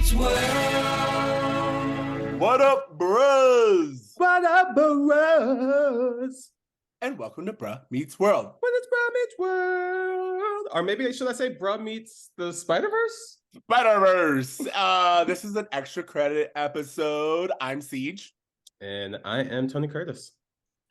meets world. What up, bros? What up, bros? And welcome to Bruh Meets World. When it's Bruh Meets World. Or maybe should I say Bruh Meets the Spider-Verse? Spider-Verse. This is an extra credit episode. I'm Ceej. And I am Tony Curtis.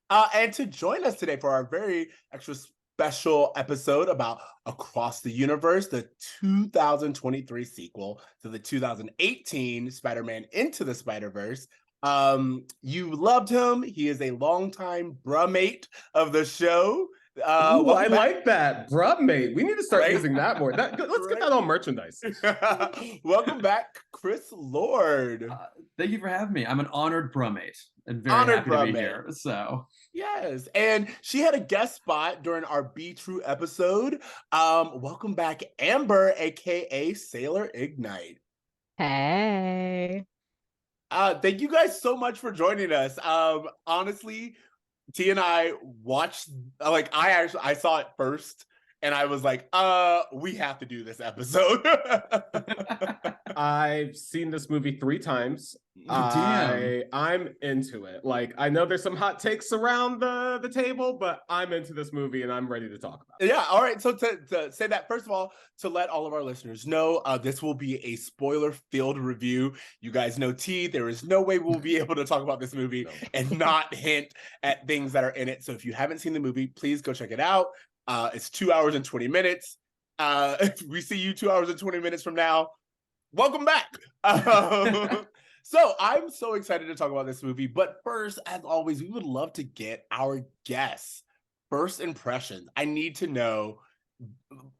And to join us today for our very extra special episode about Across the Universe, the 2023 sequel to the 2018 Spider-Man Into the Spider-Verse. You loved him. He is a longtime bruh-mate of the show. Ooh, I like that. Bruh mate. We need to start using that more. Let's get that on merchandise. Welcome back, Chris Lord. Thank you for having me. I'm an honored brummate and very Honored happy to be brummate. here. So Yes, and she had a guest spot during our Be True episode. Welcome back, Amber, aka Sailor Ignite. Hey. Thank you guys so much for joining us. Honestly, T and I watched, I saw it first, and I was like, we have to do this episode. I've seen this movie 3 times. damn. I'm into it. Like, I know there's some hot takes around the table, but I'm into this movie and I'm ready to talk about it. Yeah, all right. So to say that, first of all, to let all of our listeners know, this will be a spoiler-filled review. You guys know T, there is no way we'll be able to talk about this movie and not hint at things that are in it. So if you haven't seen the movie, please go check it out. It's 2 hours and 20 minutes. If we see you 2 hours and 20 minutes from now, welcome back. So I'm so excited to talk about this movie. But first, as always, we would love to get our guests' first impressions. I need to know,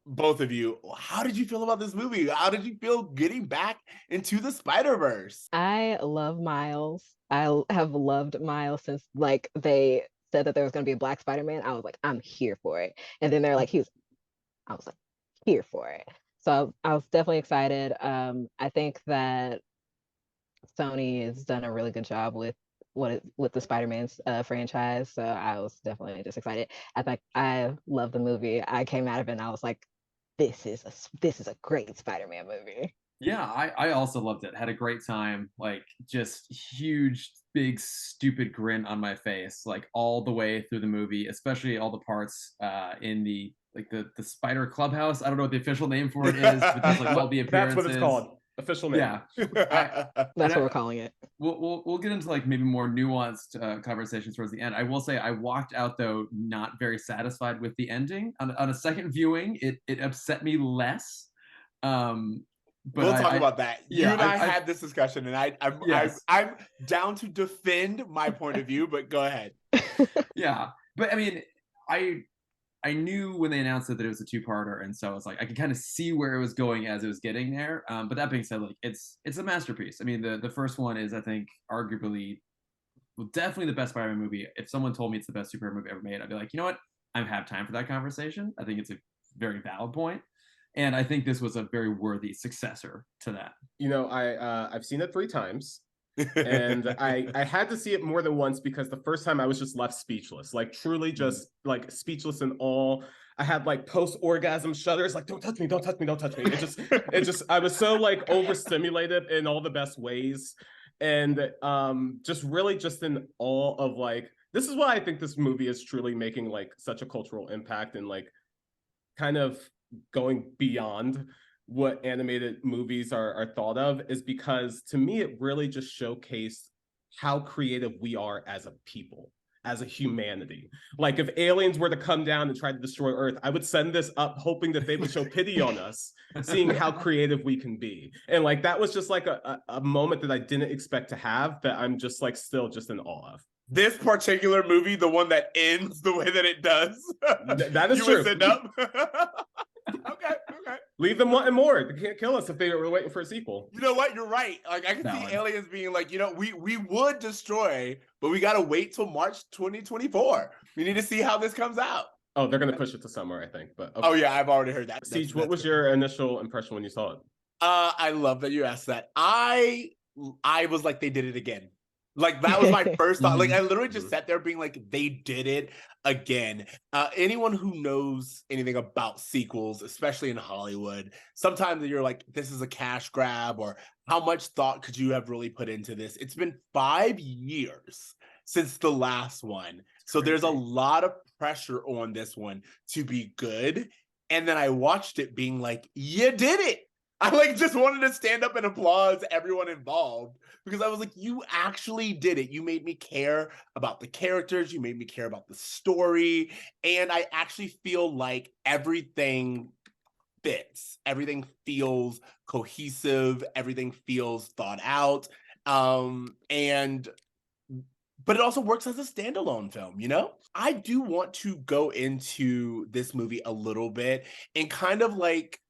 both of you, how did you feel about this movie? How did you feel getting back into the Spider-Verse? I love Miles. I have loved Miles since they said that there was going to be a Black Spider-Man. I was like, I'm here for it. And then they're like, I was like, here for it. So I was definitely excited. I think that Sony has done a really good job with the Spider-Man's franchise. So I was definitely just excited. I love the movie. I came out of it and I was like, this is a great Spider-Man movie. Yeah, I also loved it. Had a great time. Like, just huge, big, stupid grin on my face, like all the way through the movie, especially all the parts in the Spider Clubhouse. I don't know what the official name for it is, but there's like all the appearances. That's what it's called. Official name. Yeah. That's what we're calling it. We'll get into like maybe more nuanced conversations towards the end. I will say I walked out though not very satisfied with the ending. On a second viewing, it upset me less. But we'll talk about that. Yeah, you and I had this discussion, and Yes. I'm down to defend my point of view, but go ahead. Yeah, but I mean, I knew when they announced it that it was a 2-parter, and so it's like I could kind of see where it was going as it was getting there. But that being said, like it's a masterpiece. I mean, the first one is, I think, arguably, well, definitely the best Spider-Man movie. If someone told me it's the best superhero movie ever made, I'd be like, you know what? I don't have time for that conversation. I think it's a very valid point. And I think this was a very worthy successor to that. You know, I've seen it 3 times. And I had to see it more than once because the first time I was just left speechless, like truly just like speechless in awe. I had like post-orgasm shudders, like don't touch me, don't touch me, don't touch me. It just I was so like overstimulated in all the best ways, and just really just in awe of like, this is why I think this movie is truly making like such a cultural impact and like kind of going beyond what animated movies are thought of, is because to me it really just showcased how creative we are as a people, as a humanity. Like if aliens were to come down and try to destroy Earth, I would send this up hoping that they would show pity on us, seeing how creative we can be. And like that was just like a moment that I didn't expect to have, that I'm just like still just in awe of. This particular movie, the one that ends the way that it does, that is you true. would send up. Okay. Leave them wanting more. They can't kill us if they were waiting for a sequel. You know what? You're right. Like I can see aliens being like, you know, we would destroy, but we gotta wait till March 2024. We need to see how this comes out. Oh, they're gonna push it to summer, I think. But okay. Oh yeah, I've already heard that. Ceej, what was your initial impression when you saw it? I love that you asked that. I was like, they did it again. Like that was my first thought. Like I Mhm. literally just sat there being like, they did it again. Anyone who knows anything about sequels, especially in Hollywood, sometimes you're like, this is a cash grab, or how much thought could you have really put into this? It's been 5 years since the last one. So there's a Crazy. lot of pressure on this one to be good. And then I watched it being like, you did it. I like just wanted to stand up and applaud everyone involved, because I was like, you actually did it. You made me care about the characters. You made me care about the story. And I actually feel like everything fits. Everything feels cohesive. Everything feels thought out. And but it also works as a standalone film, you know? I do want to go into this movie a little bit and kind of like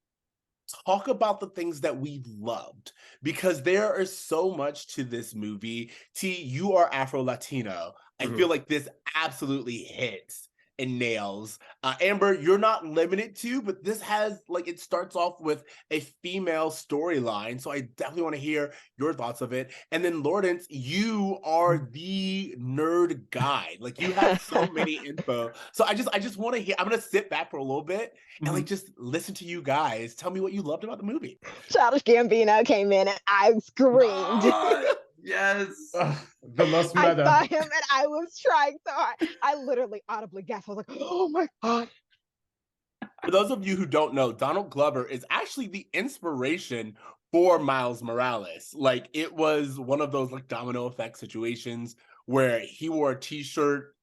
talk about the things that we loved, because there is so much to this movie. T, you are Afro-Latino. I feel like this absolutely hits and nails. Amber, you're not limited to, but this has like, it starts off with a female storyline. So I definitely want to hear your thoughts of it. And then Lawrence, you are the nerd guy. Like you have so many info. So I just want to hear, I'm going to sit back for a little bit and like just listen to you guys. Tell me what you loved about the movie. Childish Gambino came in and I screamed. Yes. The most I meta. saw him and I was trying so hard. I literally audibly gasped. I was like, oh my God. For those of you who don't know, Donald Glover is actually the inspiration for Miles Morales. Like it was one of those like domino effect situations where he wore a t-shirt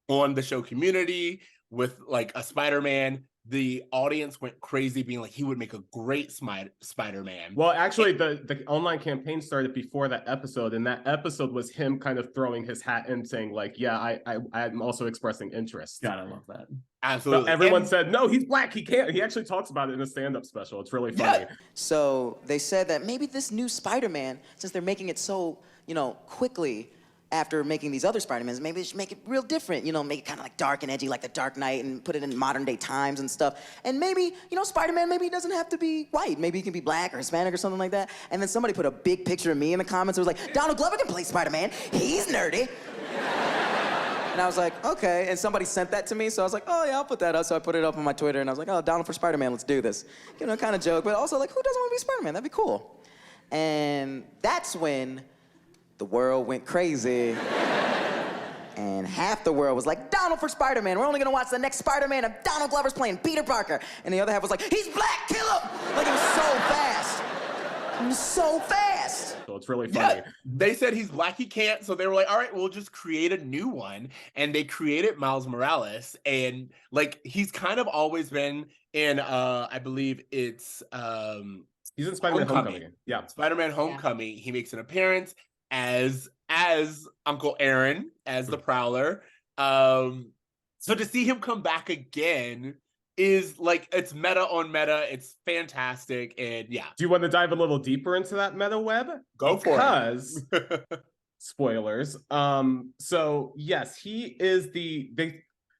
on the show Community with like a Spider-Man. The audience went crazy being like, he would make a great Spider-Man. Well, actually, the online campaign started before that episode, and that episode was him kind of throwing his hat in, saying like, "Yeah, I'm also expressing interest." God, I love that. Absolutely. So everyone said, "No, he's black. He can't." He actually talks about it in a stand-up special. It's really funny. Yeah. So they said that maybe this new Spider-Man, since they're making it so, quickly after making these other Spider-Mans, maybe they should make it real different, make it kind of like dark and edgy like the Dark Knight and put it in modern day times and stuff. And maybe, Spider-Man, maybe he doesn't have to be white. Maybe he can be black or Hispanic or something like that. And then somebody put a big picture of me in the comments. It was like, Donald Glover can play Spider-Man. He's nerdy. And I was like, okay. And somebody sent that to me, so I was like, oh yeah, I'll put that up. So I put it up on my Twitter, and I was like, oh, Donald for Spider-Man, let's do this. Kind of joke, but also like, who doesn't want to be Spider-Man? That'd be cool. And that's when the world went crazy. And half the world was like, Donald for Spider-Man. We're only gonna watch the next Spider-Man if Donald Glover's playing Peter Parker. And the other half was like, he's black, kill him! Like, it was so fast. It was so fast. So it's really funny. Yeah, they said he's black, he can't. So they were like, all right, we'll just create a new one. And they created Miles Morales. And like, he's kind of always been in, I believe it's He's in Spider-Man Homecoming. Yeah. Spider-Man Homecoming. Yeah. He makes an appearance as Uncle Aaron, as the Prowler. So to see him come back again is like, it's meta on meta. It's fantastic. And yeah. Do you want to dive a little deeper into that meta web? Go for it. Because spoilers. So yes, he is the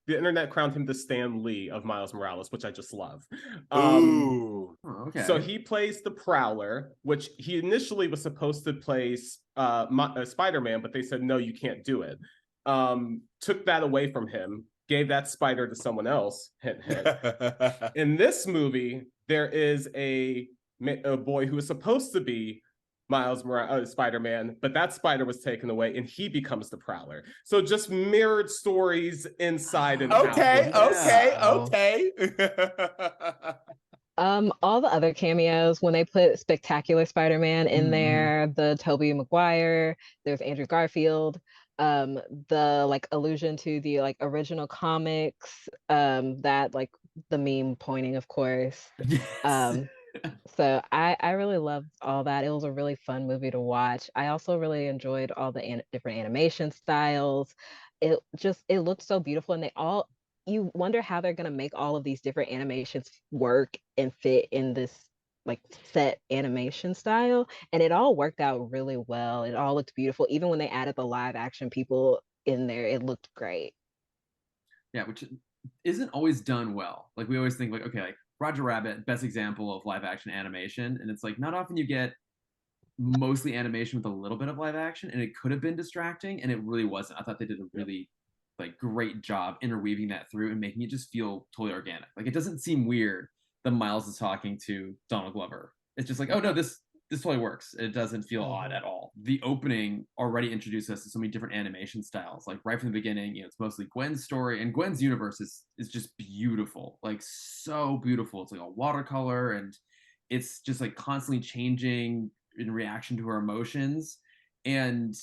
internet crowned him the Stan Lee of Miles Morales, which I just love. Ooh. Okay. So he plays the Prowler, which he initially was supposed to play Spider-Man, but they said, no, you can't do it. Took that away from him, gave that spider to someone else. Hint, hint. In this movie, there is a boy who is supposed to be Miles Morales, Spider-Man, but that spider was taken away and he becomes the Prowler. So just mirrored stories inside and out. Okay. All the other cameos, when they put Spectacular Spider-Man in there, the Tobey Maguire, there's Andrew Garfield, the like allusion to the like original comics, that like the meme pointing, of course. Yes. So I really loved all that. It was a really fun movie to watch. I also really enjoyed all the different animation styles. It looked so beautiful, and you wonder how they're gonna make all of these different animations work and fit in this like set animation style. And it all worked out really well. It all looked beautiful. Even when they added the live action people in there, it looked great. Yeah, which isn't always done well. Like we always think like, okay, like Roger Rabbit, best example of live action animation. And it's like not often you get mostly animation with a little bit of live action, and it could have been distracting, and it really wasn't. I thought they did a really like great job interweaving that through and making it just feel totally organic. Like it doesn't seem weird that Miles is talking to Donald Glover. It's just like, oh no, this totally works. It doesn't feel odd at all. The opening already introduced us to so many different animation styles. Like right from the beginning, it's mostly Gwen's story, and Gwen's universe is just beautiful, like so beautiful. It's like a watercolor, and it's just like constantly changing in reaction to her emotions. And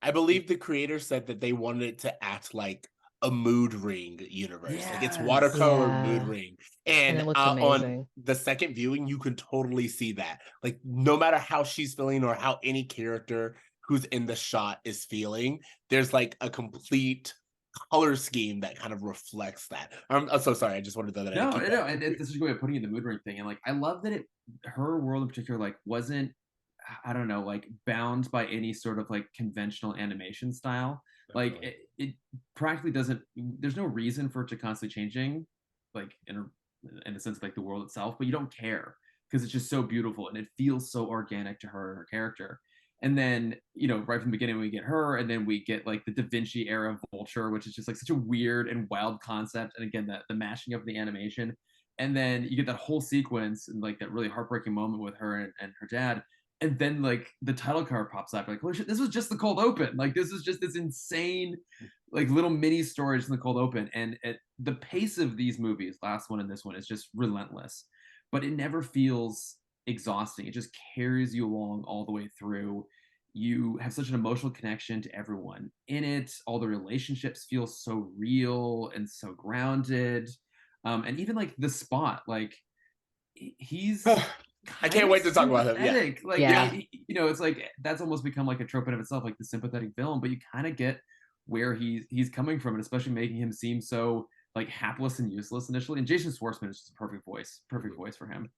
I believe the creator said that they wanted it to act like a mood ring universe. Like it's watercolor mood ring. And it looks on the second viewing, you can totally see that. Like no matter how she's feeling or how any character who's in the shot is feeling, there's like a complete color scheme that kind of reflects that. I'm so sorry. I just wanted to know that. No, and this is a good way of putting in the mood ring thing. And like I love that her world in particular like wasn't, I don't know, like bound by any sort of like conventional animation style. Like it practically doesn't, there's no reason for it to constantly changing, like in the sense of like the world itself, but you don't care because it's just so beautiful and it feels so organic to her and her character. And then, right from the beginning, we get her, and then we get like the Da Vinci era Vulture, which is just like such a weird and wild concept. And again, the mashing of the animation. And then you get that whole sequence and like that really heartbreaking moment with her and her dad. And then like the title card pops up, like, holy shit, this was just the cold open. Like this is just this insane, like little mini stories in the cold open. And the pace of these movies, last one and this one, is just relentless. But it never feels exhausting. It just carries you along all the way through. You have such an emotional connection to everyone in it. All the relationships feel so real and so grounded. And even like the Spot, like he's I can't wait to talk about him. Yeah. Like, it's like that's almost become like a trope in of itself, like the sympathetic villain, but you kind of get where he's coming from, and especially making him seem so like hapless and useless initially. And Jason Schwartzman is just a perfect voice for him.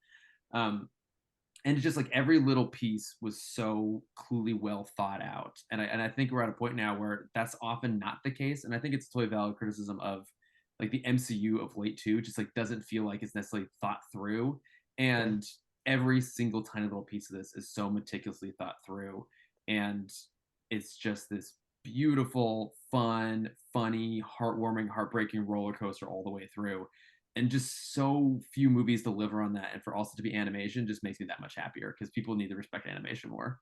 And it's just like every little piece was so coolly well thought out. And I think we're at a point now where that's often not the case. And I think it's a totally valid criticism of like the MCU of late too, just like doesn't feel like it's necessarily thought through. And every single tiny little piece of this is so meticulously thought through. And it's just this beautiful, fun, funny, heartwarming, heartbreaking roller coaster all the way through. And just so few movies deliver on that. And for also to be animation just makes me that much happier because people need to respect animation more.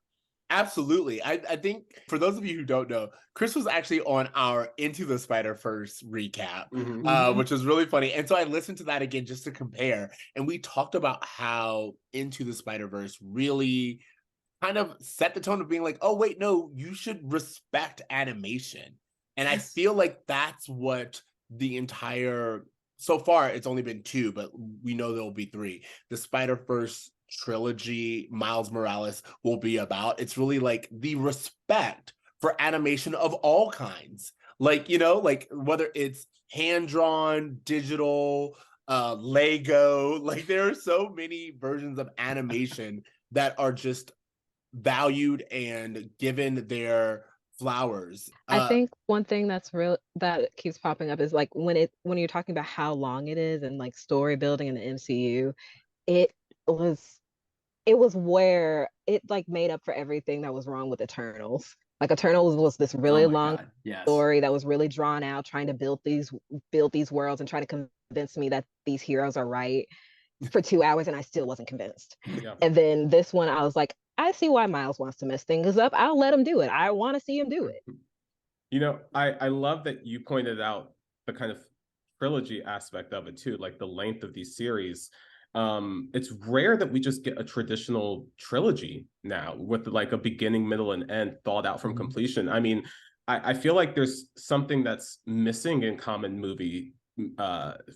Absolutely. I think for those of you who don't know, Chris was actually on our Into the Spider-Verse recap, which was really funny. And so I listened to that again just to compare. And we talked about how Into the Spider-Verse really kind of set the tone of being like, oh, wait, no, you should respect animation. And I feel like that's what the entire, so far it's only been 2, but we know there'll be 3. The Spider-Verse trilogy Miles Morales will be about. It's really like the respect for animation of all kinds. Like, like whether it's hand-drawn, digital, Lego, like there are so many versions of animation that are just valued and given their flowers. I think one thing that's real that keeps popping up is like when you're talking about how long it is and like story building in the MCU, it was where it like made up for everything that was wrong with Eternals. Like Eternals was this really long story that was really drawn out, trying to build these worlds and try to convince me that these heroes are right for 2 hours, and I still wasn't convinced. Yeah. And then this one, I was like, I see why Miles wants to mess things up. I'll let him do it. I want to see him do it. I love that you pointed out the kind of trilogy aspect of it too, like the length of these series. It's rare that we just get a traditional trilogy now with like a beginning, middle, and end thought out from completion. I mean, I feel like there's something that's missing in common movie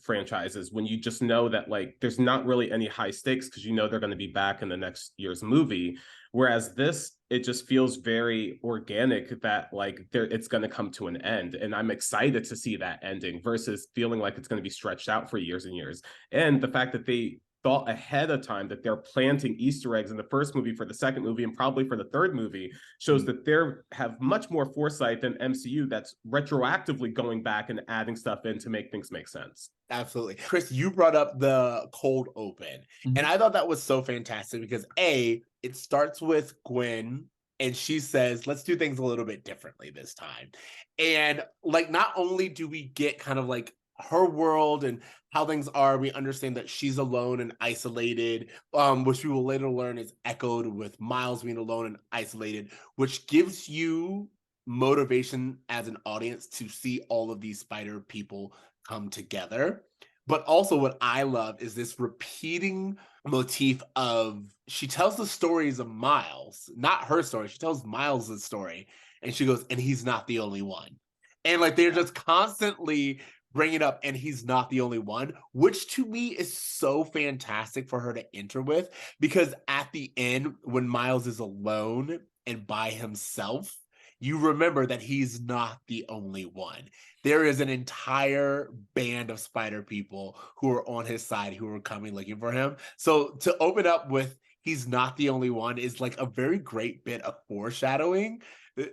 franchises when you just know that like there's not really any high stakes because they're going to be back in the next year's movie, whereas this, it just feels very organic that like it's going to come to an end, and I'm excited to see that ending versus feeling like it's going to be stretched out for years and years. And the fact that they thought ahead of time that they're planting Easter eggs in the first movie for the second movie and probably for the third movie shows that they have much more foresight than MCU that's retroactively going back and adding stuff in to make things make sense. Absolutely. Chris, you brought up the cold open. And I thought that was so fantastic because A, it starts with Gwen, and she says, let's do things a little bit differently this time. And like, not only do we get kind of like her world and how things are, we understand that she's alone and isolated, which we will later learn is echoed with Miles being alone and isolated, which gives you motivation as an audience to see all of these spider people come together. But also what I love is this repeating motif of, she tells the stories of Miles, not her story. She tells Miles' story, and she goes, and he's not the only one. And like, they're just constantly bringing up, and he's not the only one, which to me is so fantastic for her to enter with, because at the end, when Miles is alone and by himself, you remember that he's not the only one. There is an entire band of spider people who are on his side, who are coming looking for him. So to open up with he's not the only one is like a very great bit of foreshadowing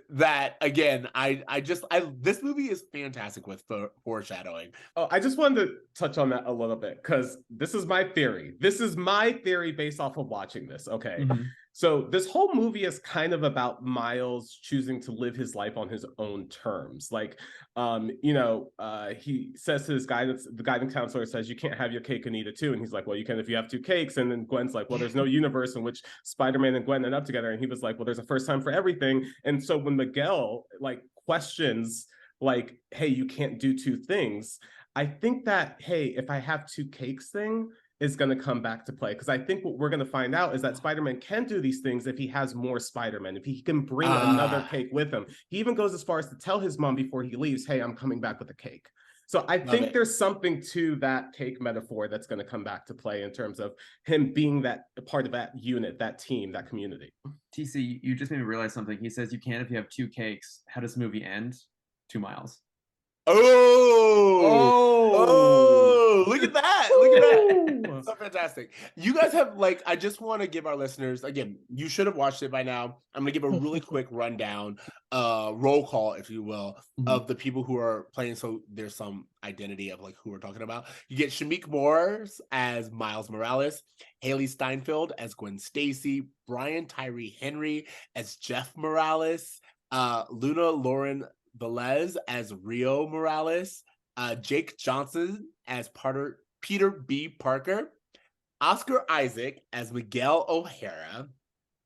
that, again, this movie is fantastic with foreshadowing. Oh, I just wanted to touch on that a little bit, because this is my theory. This is my theory based off of watching this. Okay. Mm-hmm. So this whole movie is kind of about Miles choosing to live his life on his own terms. Like, he says to the guidance counselor says, you can't have your cake and eat it too. And he's like, well, you can if you have two cakes. And then Gwen's like, well, there's no universe in which Spider-Man and Gwen end up together. And he was like, well, there's a first time for everything. And so when Miguel like questions, like, hey, you can't do two things, I think that, hey, if I have two cakes thing is going to come back to play, because I think what we're going to find out is that Spider-Man can do these things if he has more Spider-Man, if he can bring another cake with him. He even goes as far as to tell his mom before he leaves, hey, I'm coming back with a cake. So I think there's something to that cake metaphor that's going to come back to play in terms of him being that part of that unit, that team, that community. TC, you just made me realize something. He says you can if you have two cakes. How does the movie end? 2 miles. Oh, look at that. Look at that. So fantastic. You guys have, like, I just want to give our listeners, again, you should have watched it by now. I'm going to give a really quick rundown, roll call, if you will, of the people who are playing. So there's some identity of like who we're talking about. You get Shameik Moores as Miles Morales, Haley Steinfeld as Gwen Stacy, Brian Tyree Henry as Jeff Morales, Luna Lauren Velez as Rio Morales, Jake Johnson as Peter B. Parker, Oscar Isaac as Miguel O'Hara,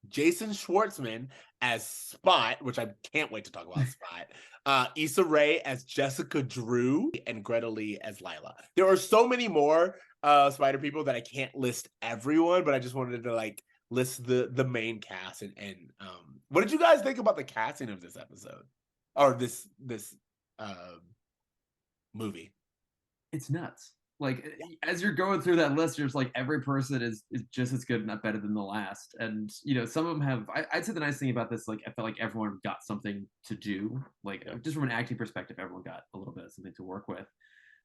Jason Schwartzman as Spot, which I can't wait to talk about Spot, Issa Rae as Jessica Drew, and Greta Lee as Lila. There are so many more Spider people that I can't list everyone, but I just wanted to like list the main cast. And what did you guys think about the casting of this episode? Or this movie? It's nuts. Like, as you're going through that list, there's like every person is just as good, if not better than the last. And some of them have. I'd say the nice thing about this, like, I felt like everyone got something to do. Like, just from an acting perspective, everyone got a little bit of something to work with.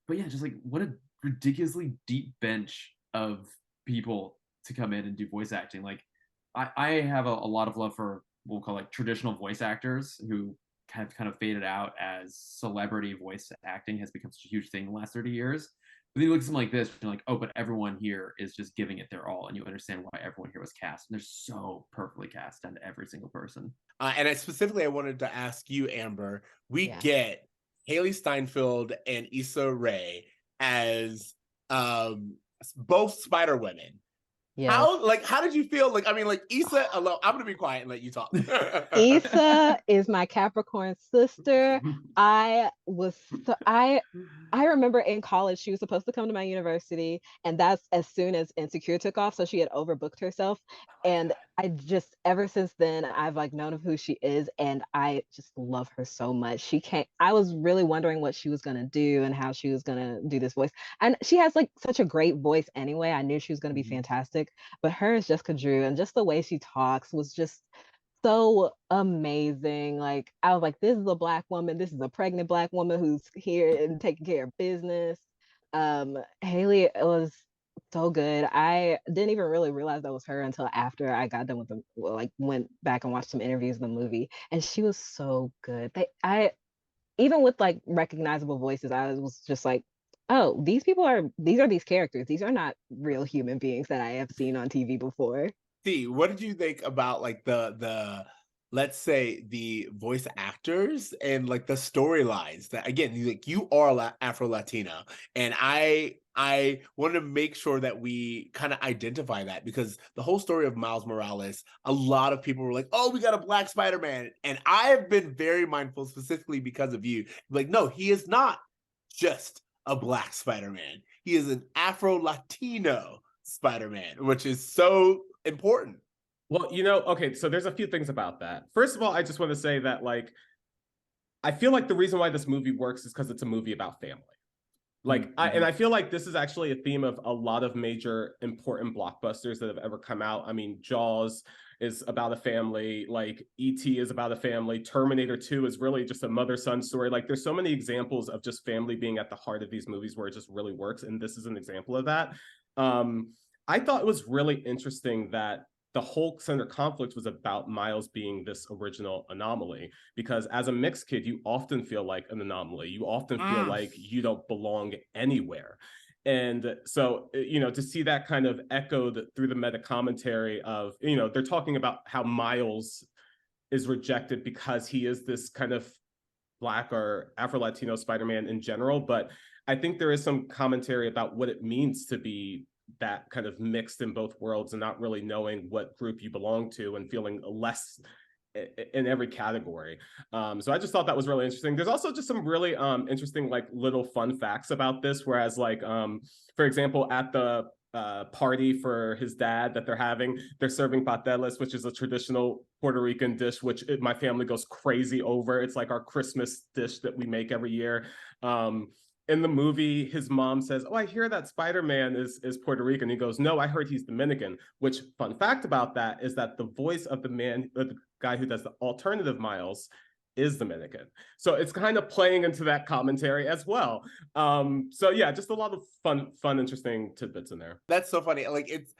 But yeah, just like what a ridiculously deep bench of people to come in and do voice acting. Like, I have a lot of love for what we'll call like traditional voice actors who have kind of faded out as celebrity voice acting has become such a huge thing in the last 30 years. But then you look at something like this, you're like, oh, but everyone here is just giving it their all, and you understand why everyone here was cast. And they're so perfectly cast down to every single person. And I wanted to ask you, Amber, we get Haley Steinfeld and Issa Rae as both Spider Women. Yeah. How did you feel? Like, I mean, like Issa alone, I'm gonna be quiet and let you talk. Issa is my Capricorn sister. I remember in college, she was supposed to come to my university, and that's as soon as Insecure took off. So she had overbooked herself. And I just, ever since then, I've like known of who she is, and I just love her so much. I was really wondering what she was gonna do and how she was gonna do this voice. And she has like such a great voice anyway. I knew she was gonna be fantastic. But her as Jessica Drew, and just the way she talks was just so amazing. Like, I was like, this is a Black woman. This is a pregnant Black woman who's here and taking care of business. Haley was so good. I didn't even really realize that was her until after I got done with the, like, went back and watched some interviews of the movie, and she was so good. Even with like recognizable voices, I was just like, oh, these are these characters. These are not real human beings that I have seen on TV before. T, what did you think about like the let's say the voice actors and like the storylines that again you are Afro Latino, and I wanted to make sure that we kind of identify that, because the whole story of Miles Morales, a lot of people were like, oh, we got a black Spider-Man, and I have been very mindful specifically because of you, like, no, he is not just a black Spider-Man, he is an Afro Latino Spider-Man, which is so important. Well, okay, so there's a few things about that. First of all, I just want to say that, like, I feel like the reason why this movie works is because it's a movie about family. Like, I feel like this is actually a theme of a lot of major important blockbusters that have ever come out. I mean, Jaws is about a family, like E.T. is about a family, Terminator 2 is really just a mother-son story. Like, there's so many examples of just family being at the heart of these movies where it just really works, and this is an example of that. I thought it was really interesting that the whole center conflict was about Miles being this original anomaly, because as a mixed kid, you often feel like an anomaly. You often feel like you don't belong anywhere. And so, to see that kind of echoed through the meta commentary of, they're talking about how Miles is rejected because he is this kind of Black or Afro-Latino Spider-Man in general. But I think there is some commentary about what it means to be that kind of mixed in both worlds and not really knowing what group you belong to and feeling less in every category. So I just thought that was really interesting. There's also just some really interesting like little fun facts about this, whereas like for example, at the party for his dad that they're serving pateles, which is a traditional Puerto Rican dish, which my family goes crazy over. It's like our Christmas dish that we make every year. In the movie, his mom says, oh, I hear that Spider-Man is Puerto Rican. He goes, no, I heard he's Dominican, which, fun fact about that is that the voice of the guy who does the alternative Miles is Dominican. So it's kind of playing into that commentary as well. So yeah, just a lot of fun, interesting tidbits in there. That's so funny. Like, it's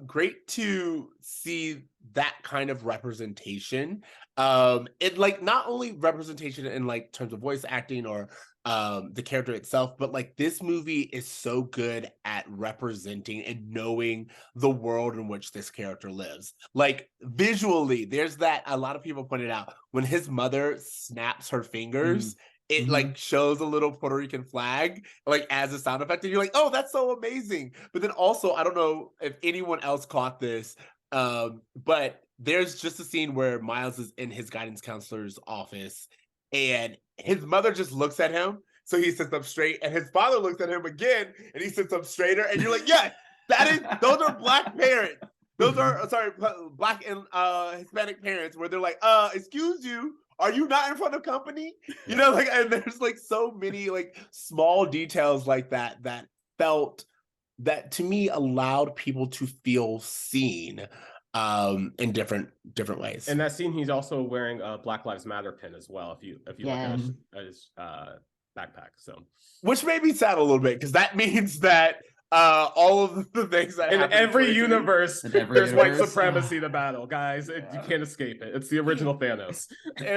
great to see that kind of representation. It like not only representation in like terms of voice acting or the character itself, but like this movie is so good at representing and knowing the world in which this character lives. Like visually, there's that a lot of people pointed out when his mother snaps her fingers. It like shows a little Puerto Rican flag like as a sound effect, and you're like, oh, that's so amazing. But then also, I don't know if anyone else caught this, but there's just a scene where Miles is in his guidance counselor's office and his mother just looks at him, so he sits up straight, and his father looks at him again and he sits up straighter, and you're like, yes, those are black parents. Those are black and Hispanic parents where they're like, excuse you, are you not in front of company? Like, and there's like so many like small details like that felt that to me allowed people to feel seen in different ways. In that scene, he's also wearing a Black Lives Matter pin as well. If you look at his backpack, so which made me sad a little bit because that means that all of the things that in every universe, there's white supremacy to battle, guys. You can't escape it. It's the original Thanos. The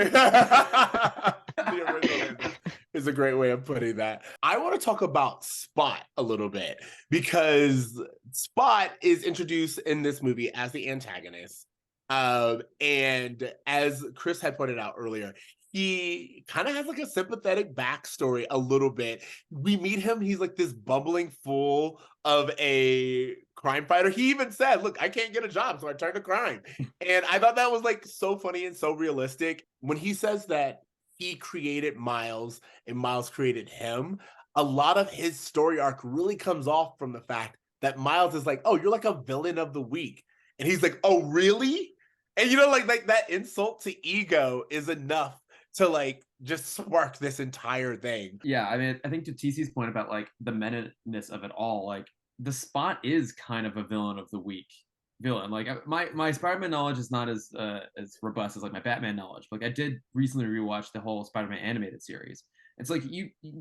original Thanos is a great way of putting that. I want to talk about Spot a little bit because Spot is introduced in this movie as the antagonist. And as Chris had pointed out earlier, he kind of has like a sympathetic backstory a little bit. We meet him, he's like this bumbling fool of a crime fighter. He even said, look, I can't get a job, so I turned to crime. And I thought that was like so funny and so realistic. When he says that he created Miles and Miles created him, a lot of his story arc really comes off from the fact that Miles is like, oh, you're like a villain of the week. And he's like, oh, really? And like that insult to ego is enough to like just spark this entire thing. Yeah, I mean, I think to TC's point about like the meta-ness of it all, like the Spot is kind of a villain of the week villain. Like my Spider-Man knowledge is not as robust as like my Batman knowledge. Like I did recently rewatch the whole Spider-Man animated series. It's like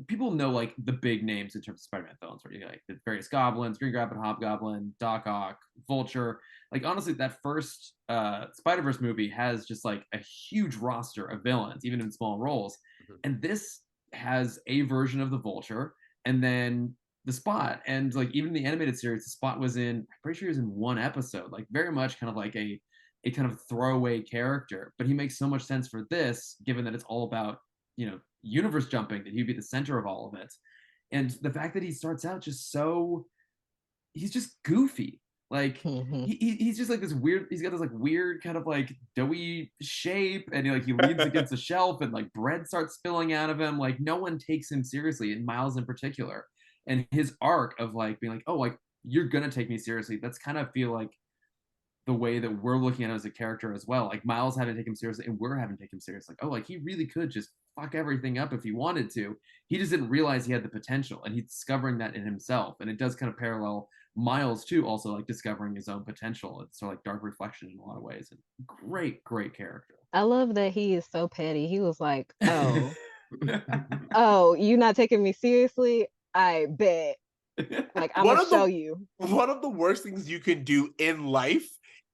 people know like the big names in terms of Spider-Man villains, where you got like the various goblins, Green Goblin, Hobgoblin, Doc Ock, Vulture. Like honestly, that first Spider-Verse movie has just like a huge roster of villains, even in small roles. And this has a version of the Vulture, and then the Spot. And like even the animated series, the Spot was in, I'm pretty sure he was in one episode, like very much kind of like a kind of throwaway character. But he makes so much sense for this, given that it's all about, you know, universe jumping, that he'd be the center of all of it. And the fact that he starts out just so, he's just goofy. Like Mhm. he's just like this weird, he's got this like weird kind of like doughy shape, and he leans against a shelf and like bread starts spilling out of him. Like no one takes him seriously, and Miles in particular. And his arc of like being like, oh, like you're gonna take me seriously, that's kind of feel like the way that we're looking at him as a character as well. Like Miles having to take him seriously, and we're having to take him seriously. Like, oh, like he really could just fuck everything up if he wanted to. He just didn't realize he had the potential, and he's discovering that in himself. And it does kind of parallel Miles too, also like discovering his own potential. It's sort of like Dark Reflection in a lot of ways. And great character. I love that he is so petty. He was like, oh, you not taking me seriously? I bet. Like, I'm One gonna of the- show you. One of the worst things you can do in life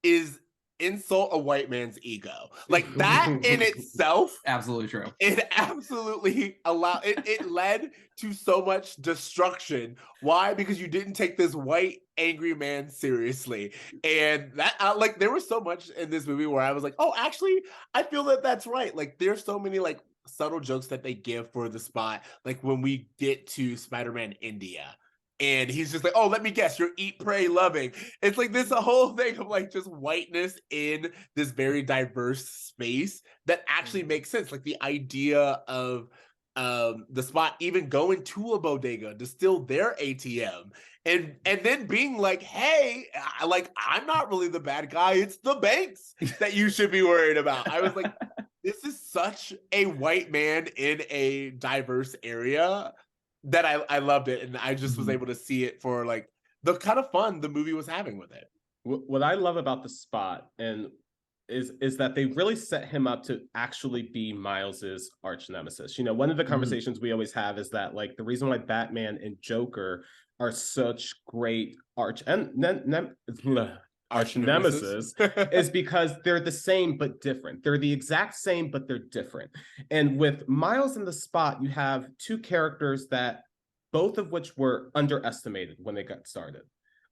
is insult a white man's ego. Like that in itself, Absolutely true. it absolutely it led to so much destruction. Why? Because you didn't take this white angry man seriously. And that like there was so much in this movie where I was like, oh, actually, I feel that that's right. Like there's so many like subtle jokes that they give for the Spot. Like when we get to Spider-Man India. And he's just like, oh, let me guess, you're eat, pray, loving. It's like this whole thing of like just whiteness in this very diverse space that actually makes sense. Like the idea of the Spot even going to a bodega to steal their ATM and then being like, hey, I'm not really the bad guy. It's the banks that you should be worried about. I was like, this is such a white man in a diverse area that I loved it, and I just was able to see it for like the kind of fun the movie was having with it. What I love about the Spot and is that they really set him up to actually be Miles's arch nemesis. You know, one of the conversations we always have is that like the reason why Batman and Joker are such great arch nemesis is because they're the same but different. They're the exact same but they're different. And with Miles and the Spot, you have two characters that both of which were underestimated when they got started.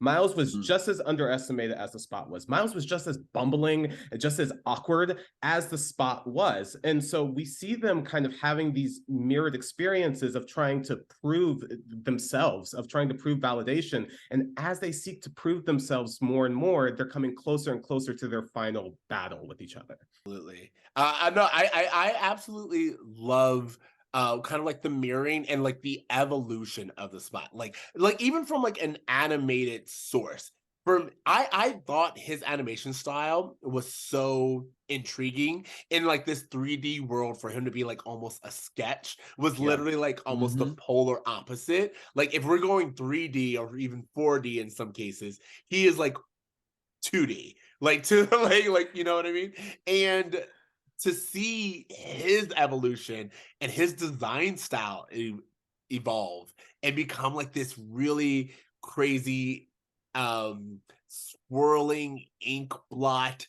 Miles was just as underestimated as the Spot was. Miles was just as bumbling, just as awkward as the Spot was. And so we see them kind of having these mirrored experiences of trying to prove themselves, of trying to prove validation. And as they seek to prove themselves more and more, they're coming closer and closer to their final battle with each other. Absolutely. I absolutely love kind of like the mirroring and like the evolution of the Spot, like even from like an animated source. I thought his animation style was so intriguing in like this 3D world. For him to be like almost a sketch was literally like almost the polar opposite. Like if we're going 3D or even 4D in some cases, he is like 2D, like to like you know what I mean. And to see his evolution and his design style evolve and become like this really crazy swirling ink blot.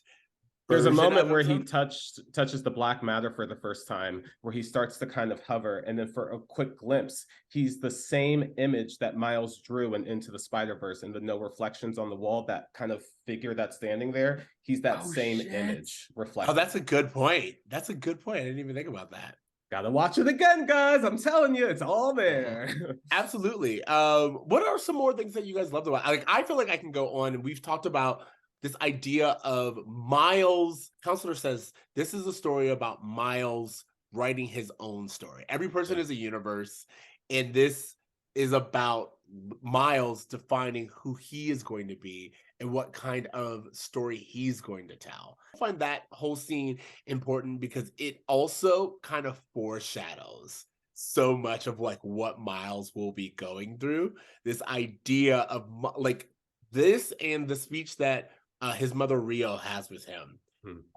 There's a moment where he touches the black matter for the first time, where he starts to kind of hover, and then for a quick glimpse, he's the same image that Miles drew in Into the Spider-Verse, and the no reflections on the wall, that kind of figure that's standing there. He's that same image reflected. Oh, that's a good point. That's a good point. I didn't even think about that. Gotta watch it again, guys. I'm telling you, it's all there. Absolutely. What are some more things that you guys loved about? Like, I feel like I can go on, and we've talked about this idea of Miles. Counselor says this is a story about Miles writing his own story. Every person is a universe, and this is about Miles defining who he is going to be and what kind of story he's going to tell. I find that whole scene important because it also kind of foreshadows so much of like what Miles will be going through. This idea of like this and the speech that his mother Rio has with him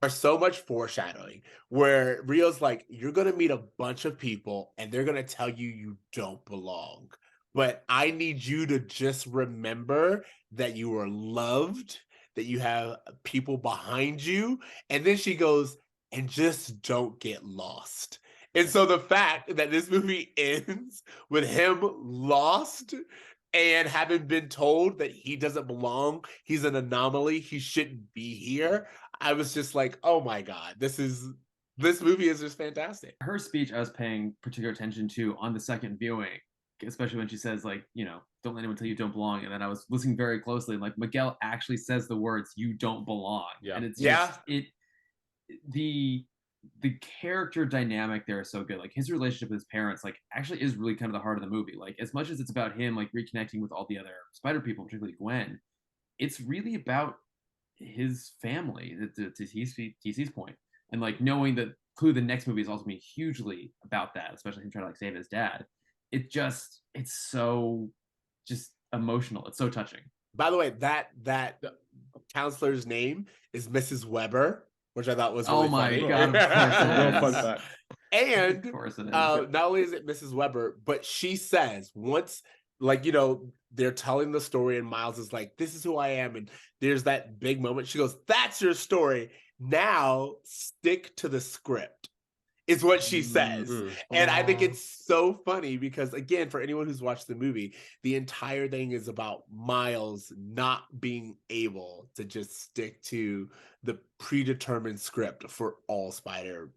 are so much foreshadowing, where Rio's like, you're going to meet a bunch of people and they're going to tell you you don't belong. But I need you to just remember that you are loved, that you have people behind you. And then she goes, and just don't get lost. And so the fact that this movie ends with him lost and having been told that he doesn't belong, he's an anomaly, he shouldn't be here, I was just like, oh my God, this movie is just fantastic. Her speech I was paying particular attention to on the second viewing, especially when she says, like, you know, don't let anyone tell you don't belong. And then I was listening very closely, and like Miguel actually says the words, you don't belong. Yeah. And it's just the character dynamic there is so good. Like his relationship with his parents, like, actually is really kind of the heart of the movie. Like, as much as it's about him like reconnecting with all the other spider people, particularly Gwen, it's really about his family, to TC's point. And like knowing that clearly the next movie is also going to be hugely about that, especially him trying to like save his dad. It's so just emotional. It's so touching. By the way, that counselor's name is Mrs. Weber, which I thought was really funny. Oh my God, of course it is. Real fun fact. And of course it is. not only is it Mrs. Weber, but she says once, like, you know, they're telling the story and Miles is like, this is who I am. And there's that big moment. She goes, that's your story. Now stick to the script, is what she says. And I think it's so funny because, again, for anyone who's watched the movie, the entire thing is about Miles not being able to just stick to the predetermined script for all spider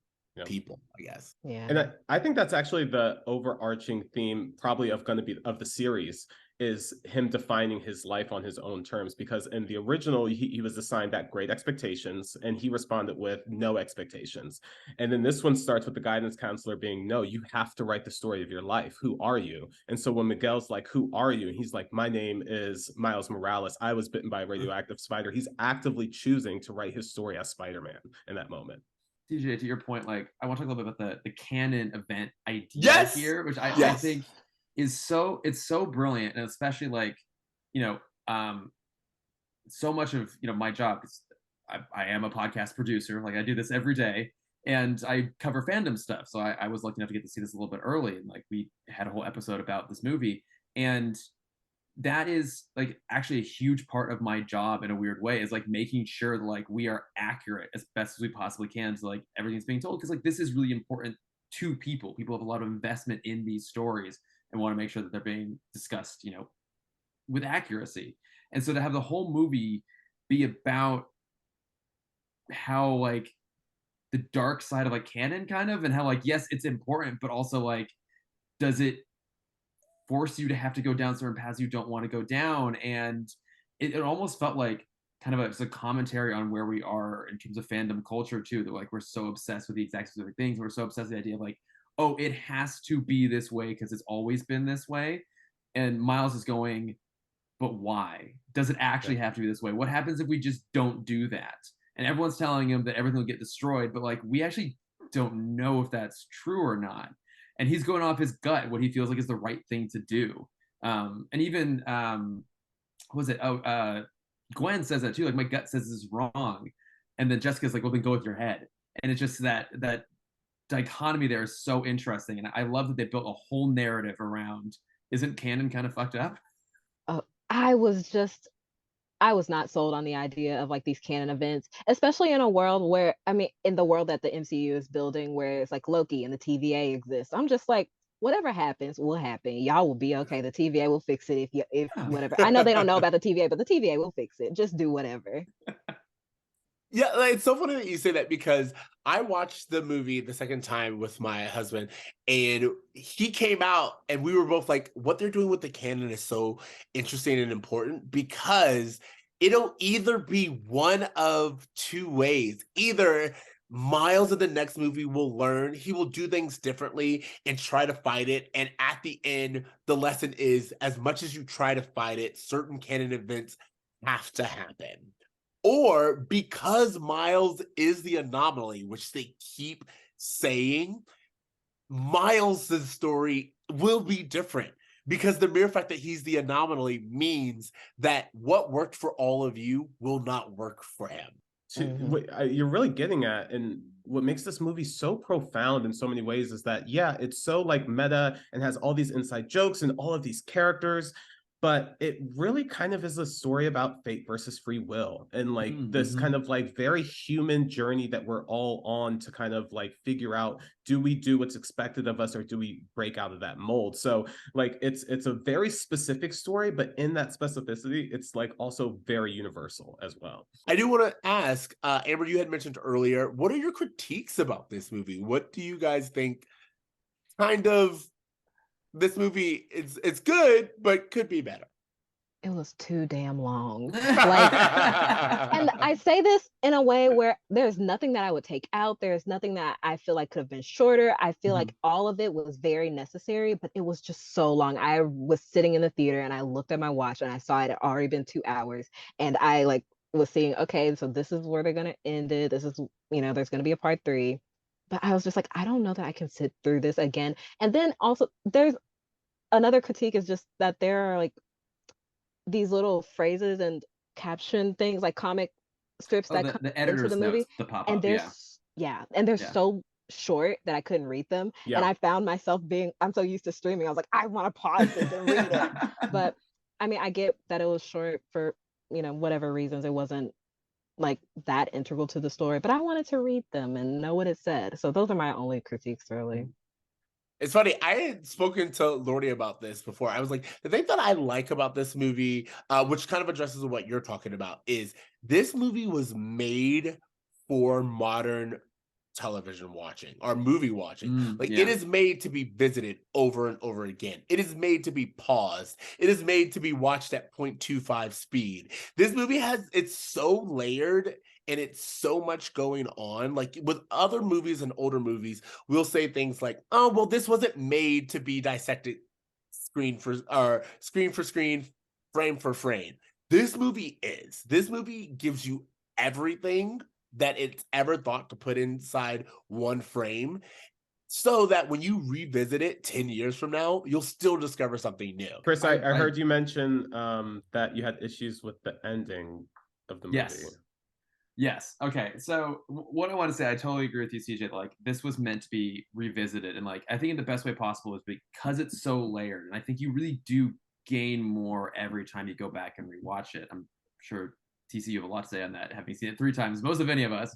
people, I guess. Yeah. And I think that's actually the overarching theme probably of the series, is him defining his life on his own terms, because in the original he was assigned that great expectations and he responded with no expectations. And then this one starts with the guidance counselor being, no, you have to write the story of your life. Who are you? And so when Miguel's like, who are you? And he's like, my name is Miles Morales. I was bitten by a radioactive spider. He's actively choosing to write his story as Spider-Man in that moment. TJ, to your point, like, I want to talk a little bit about the canon event idea here, which I think is so brilliant. And especially, like, you know, so much of, you know, my job is I am a podcast producer. Like, I do this every day and I cover fandom stuff. So I was lucky enough to get to see this a little bit early. And like, we had a whole episode about this movie. And that is like actually a huge part of my job in a weird way, is like making sure that like we are accurate as best as we possibly can to like everything's being told. Cause like this is really important to people. People have a lot of investment in these stories and want to make sure that they're being discussed, you know, with accuracy. And so to have the whole movie be about how like the dark side of like canon kind of, and how like, yes, it's important, but also like, does it force you to have to go down certain paths you don't want to go down? And it almost felt like kind of a commentary on where we are in terms of fandom culture too, that like we're so obsessed with the exact specific things. We're so obsessed with the idea of like, oh, it has to be this way because it's always been this way. And Miles is going, but why? Does it actually have to be this way? What happens if we just don't do that? And everyone's telling him that everything will get destroyed, but like we actually don't know if that's true or not. And he's going off his gut, what he feels like is the right thing to do. And even what was it? Gwen says that too. Like, my gut says this is wrong, and then Jessica's like, "Well, then go with your head." And it's just that dichotomy there is so interesting, and I love that they built a whole narrative around. Isn't canon kind of fucked up? I was not sold on the idea of like these canon events, especially in a world where, I mean, in the world that the MCU is building, where it's like Loki and the TVA exists. I'm just like, whatever happens will happen. Y'all will be okay. The TVA will fix it if whatever. I know they don't know about the TVA, but the TVA will fix it. Just do whatever. Yeah, like, it's so funny that you say that, because I watched the movie the second time with my husband, and he came out and we were both like, what they're doing with the canon is so interesting and important, because it'll either be one of two ways. Either Miles in the next movie will learn, he will do things differently and try to fight it. And at the end, the lesson is, as much as you try to fight it, certain canon events have to happen. Or because Miles is the anomaly, which they keep saying, Miles' story will be different, because the mere fact that he's the anomaly means that what worked for all of you will not work for him. What you're really getting at, and what makes this movie so profound in so many ways, is that, yeah, it's so like meta and has all these inside jokes and all of these characters, but it really kind of is a story about fate versus free will, and like this Mm-hmm. kind of like very human journey that we're all on to kind of like figure out, do we do what's expected of us or do we break out of that mold? So like it's a very specific story, but in that specificity it's like also very universal as well. I do want to ask, Amber, you had mentioned earlier, what are your critiques about this movie? What do you guys think kind of this movie it's good, but could be better? It was too damn long. Like, and I say this in a way where there's nothing that I would take out. There's nothing that I feel like could have been shorter. I feel like all of it was very necessary, but it was just so long. I was sitting in the theater and I looked at my watch and I saw it had already been 2 hours. And I like was seeing, okay, so this is where they're gonna end it. This is, there's gonna be a part 3. But I was just like, I don't know that I can sit through this again. And then also there's another critique is just that there are like these little phrases and caption things like comic strips that come the into editor's the notes, movie, the pop and up, yeah. and they're Yeah. so short that I couldn't read them. Yeah. And I found myself I'm so used to streaming, I was like, I want to pause this and read it. But I mean, I get that it was short for whatever reasons. It wasn't like that integral to the story, but I wanted to read them and know what it said. So those are my only critiques, really. It's funny. I had spoken to Lordy about this before. I was like, the thing that I like about this movie, which kind of addresses what you're talking about, is this movie was made for modern television watching or movie watching. Like, yeah. it is made to be visited over and over again. It is made to be paused. It is made to be watched at 0.25 speed. This movie it's so layered and it's so much going on. Like with other movies and older movies, we'll say things like, oh, well, this wasn't made to be dissected screen for screen, frame for frame. This movie is. This movie gives you everything that it's ever thought to put inside one frame, so that when you revisit it 10 years from now, you'll still discover something new. Chris, I heard you mention that you had issues with the ending of the movie. Yes. Okay. So what I want to say, I totally agree with you, CJ. Like, this was meant to be revisited, and like I think in the best way possible is because it's so layered, and I think you really do gain more every time you go back and rewatch it. I'm sure TC, you have a lot to say on that, having seen it 3 times, most of any of us.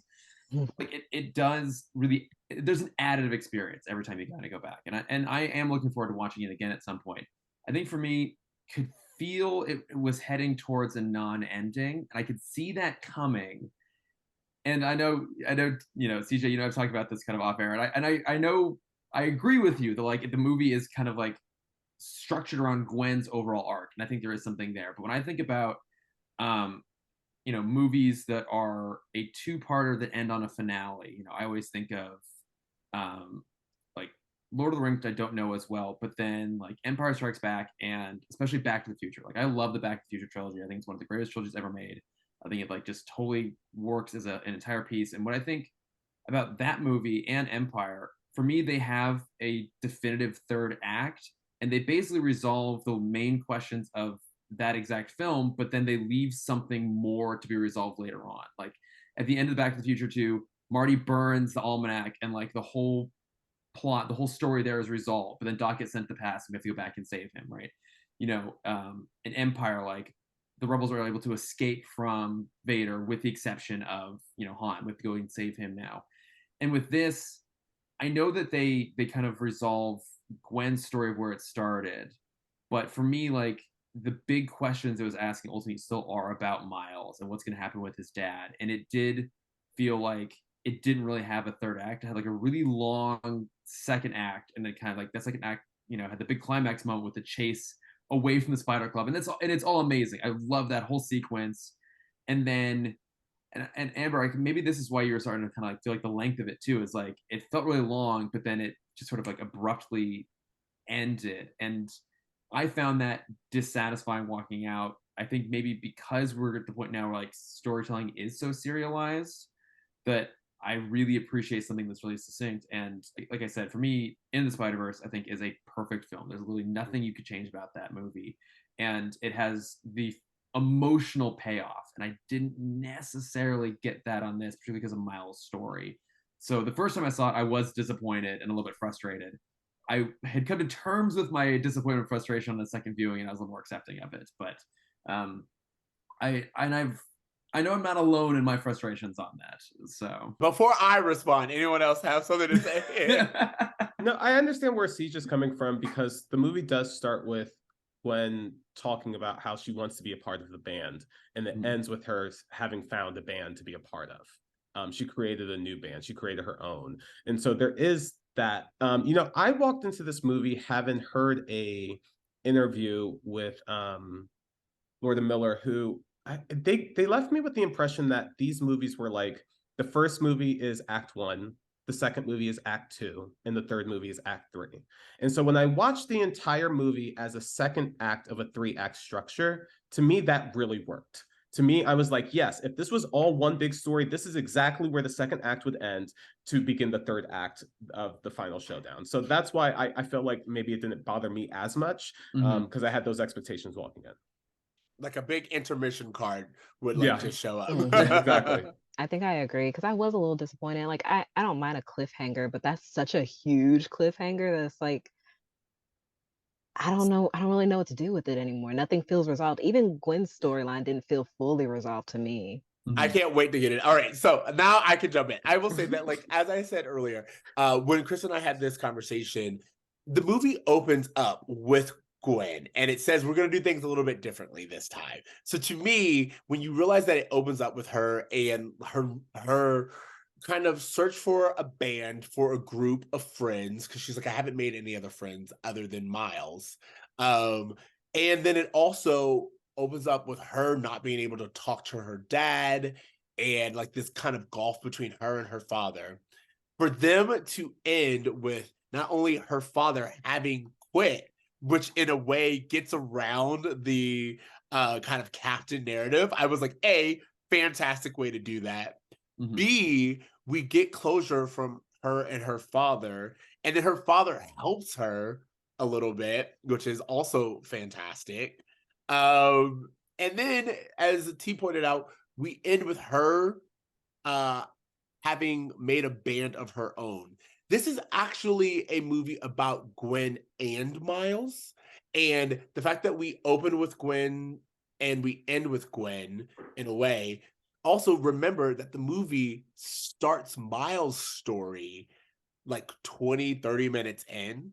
Like it does really. There's an additive experience every time you kind of go back, and I am looking forward to watching it again at some point. I think for me, could feel it was heading towards a non-ending, and I could see that coming. And I know, CJ, I've talked about this kind of off air, and I know I agree with you that like the movie is kind of like structured around Gwen's overall arc, and I think there is something there. But when I think about, movies that are a 2-parter that end on a finale, I always think of, like Lord of the Rings. I don't know as well, but then like Empire Strikes Back and especially Back to the Future. Like I love the Back to the Future trilogy. I think it's one of the greatest trilogies ever made. I think it like just totally works as an entire piece. And what I think about that movie and Empire, for me, they have a definitive third act, and they basically resolve the main questions of that exact film, but then they leave something more to be resolved later on. Like at the end of Back to the Future 2, Marty burns the almanac, and like the whole plot, the whole story there is resolved, but then Doc gets sent to the past and we have to go back and save him, right? In Empire, like the rebels are able to escape from Vader with the exception of, Han, with going and save him now. And with this, I know that they kind of resolve Gwen's story of where it started, but for me, like the big questions it was asking ultimately still are about Miles and what's going to happen with his dad. And it did feel like it didn't really have a third act. It had like a really long second act, and then kind of like that second act, had the big climax moment with the chase away from the Spider Club, and it's all amazing. I love that whole sequence. And then, and Amber, maybe this is why you were starting to kind of like feel like the length of it too. Is like it felt really long, but then it just sort of like abruptly ended, and I found that dissatisfying walking out. I think maybe because we're at the point now where like storytelling is so serialized that I really appreciate something that's really succinct. And like I said, for me, In the Spider-Verse, I think is a perfect film. There's literally nothing you could change about that movie. And it has the emotional payoff. And I didn't necessarily get that on this, particularly because of Miles' story. So the first time I saw it, I was disappointed and a little bit frustrated. I had come to terms with my disappointment and frustration on the second viewing, and I was a little more accepting of it. But I know I'm not alone in my frustrations on that. So before I respond, anyone else have something to say? No, I understand where Ceej is coming from, because the movie does start with Gwen talking about how she wants to be a part of the band, and it ends with her having found a band to be a part of. She created a new band. She created her own. And so there is that. I walked into this movie having heard a interview with Lord and Miller, who they left me with the impression that these movies were like, the first movie is Act 1, the second movie is Act 2, and the third movie is Act 3. And so when I watched the entire movie as a second act of a 3-act structure, to me that really worked. To me, I was like, yes, if this was all one big story, this is exactly where the second act would end to begin the third act of the final showdown. So that's why I felt like maybe it didn't bother me as much, because I had those expectations walking in. Like a big intermission card would just show up. Exactly. I think I agree, because I was a little disappointed. Like I don't mind a cliffhanger, but that's such a huge cliffhanger that's like, I don't know. I don't really know what to do with it anymore. Nothing feels resolved. Even Gwen's storyline didn't feel fully resolved to me. I can't wait to get it. All right, so now I can jump in. I will say that, like, as I said earlier, when Chris and I had this conversation, the movie opens up with Gwen, and it says we're going to do things a little bit differently this time. So to me, when you realize that it opens up with her and her kind of search for a band, for a group of friends, because she's like, I haven't made any other friends other than Miles. And then it also opens up with her not being able to talk to her dad, and like this kind of gulf between her and her father. For them to end with not only her father having quit, which in a way gets around the kind of captain narrative, I was like, A, fantastic way to do that. B, we get closure from her and her father, and then her father helps her a little bit, which is also fantastic. And then, as T pointed out, we end with her having made a band of her own. This is actually a movie about Gwen and Miles. And the fact that we open with Gwen and we end with Gwen in a way. Also, remember that the movie starts Miles' story like 20, 30 minutes in.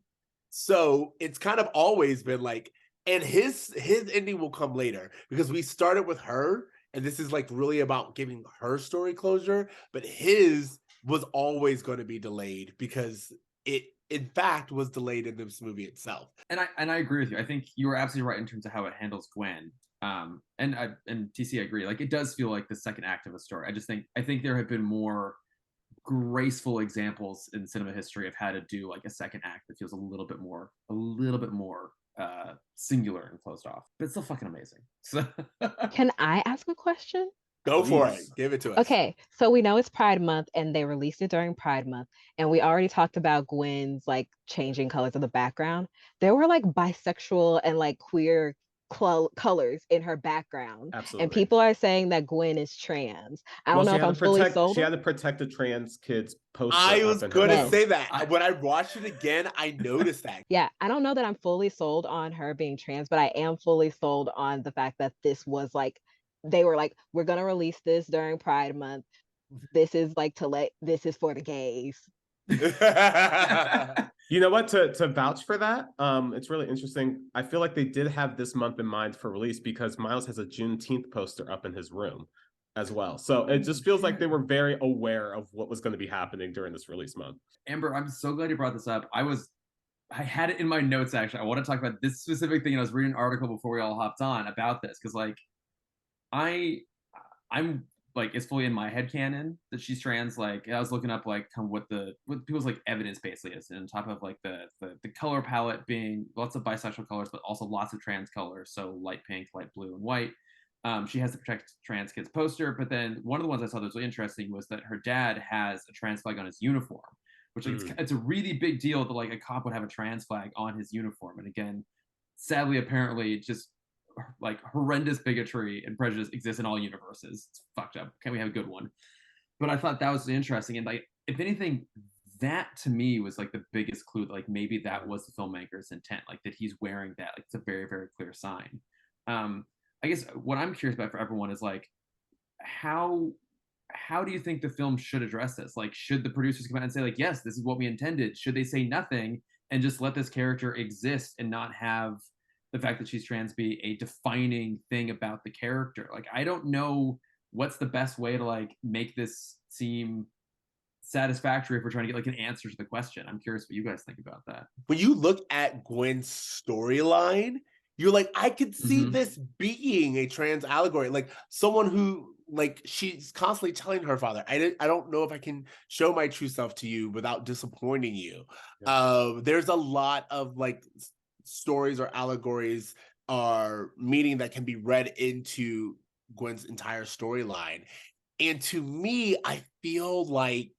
So it's kind of always been like, and his ending will come later, because we started with her, and this is like really about giving her story closure, but his was always going to be delayed, because it in fact was delayed in this movie itself. And I agree with you. I think you were absolutely right in terms of how it handles Gwen. And TC, I agree. Like, it does feel like the second act of a story. I think there have been more graceful examples in cinema history of how to do like a second act that feels a little bit more singular and closed off, but it's still fucking amazing. So Can I ask a question? Go Please. for it. Give it to us. Okay, so we know it's Pride Month and they released it during Pride Month, and we already talked about Gwen's like changing colors of the background. There were like bisexual and like queer colors in her background, Absolutely. and people are saying that Gwen is trans. I don't know if I'm fully sold. She had to protect the trans kids poster. I was going to say that. I- When I watched it again, I noticed that. Yeah, I don't know that I'm fully sold on her being trans, but I am fully sold on the fact that this was like, they were like, we're gonna release this during Pride Month. This is like this is for the gays. You know what? To vouch for that, it's really interesting. I feel like they did have this month in mind for release, because Miles has a Juneteenth poster up in his room as well. So it just feels like they were very aware of what was going to be happening during this release month. Amber, I'm so glad you brought this up. I had it in my notes, actually. I want to talk about this specific thing, and I was reading an article before we all hopped on about this, because like I'm like, it's fully in my head canon that she's trans. Like, I was looking up like kind of what people's like evidence basically is, and on top of like the color palette being lots of bisexual colors, but also lots of trans colors, so light pink, light blue, and white. She has the Protect Trans Kids poster, but then one of the ones I saw that was really interesting was that her dad has a trans flag on his uniform, which like, it's a really big deal that like a cop would have a trans flag on his uniform. And again, sadly, apparently, just like horrendous bigotry and prejudice exists in all universes. It's fucked up. Can we have a good one? But I thought that was interesting. And like, if anything, that to me was like the biggest clue that like maybe that was the filmmaker's intent, like that he's wearing that. Like it's a very, very clear sign. I guess what I'm curious about for everyone is like how how do you think the film should address this? Like, should the producers come out and say, like, yes, this is what we intended? Should they say nothing and just let this character exist and not have the fact that she's trans be a defining thing about the character? Like, I don't know what's the best way to like make this seem satisfactory if we're trying to get like an answer to the question. I'm curious what you guys think about that. When you look at Gwen's storyline, you're like, I could see Mhm. this being a trans allegory, like someone who, like, she's constantly telling her father, I don't know if I can show my true self to you without disappointing you. There's a lot of like stories or allegories or meaning that can be read into Gwen's entire storyline. And to me, I feel like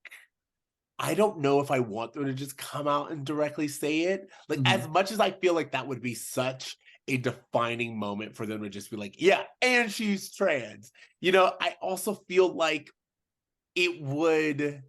I don't know if I want them to just come out and directly say it. Like, as Mhm. much as I feel like that would be such a defining moment for them to just be like, yeah, and she's trans. You know, I also feel like it would,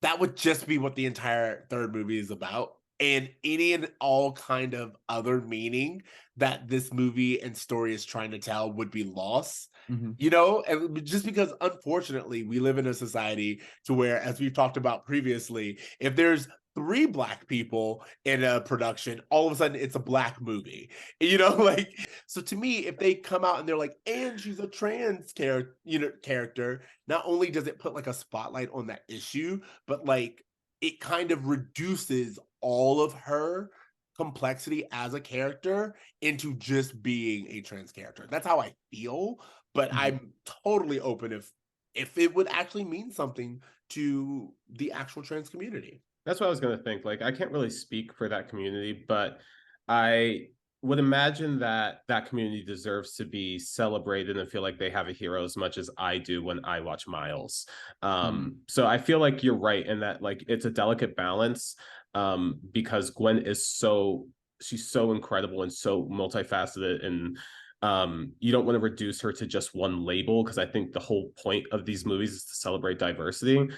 that would just be what the entire third movie is about. And any and all kind of other meaning that this movie and story is trying to tell would be lost. Mhm. You know, and just because unfortunately we live in a society to where, as we've talked about previously, if there's three black people in a production, all of a sudden it's a black movie. You know, like, so to me, if they come out and they're like, and she's a trans character, not only does it put like a spotlight on that issue, but like it kind of reduces all of her complexity as a character into just being a trans character. That's how I feel, but Mhm. I'm totally open if it would actually mean something to the actual trans community. That's what I was going to think. Like, I can't really speak for that community, but I would imagine that that community deserves to be celebrated and feel like they have a hero as much as I do when I watch Miles. So I feel like you're right in that, like, it's a delicate balance, because Gwen is she's so incredible and so multifaceted, and you don't want to reduce her to just one label, because I think the whole point of these movies is to celebrate diversity.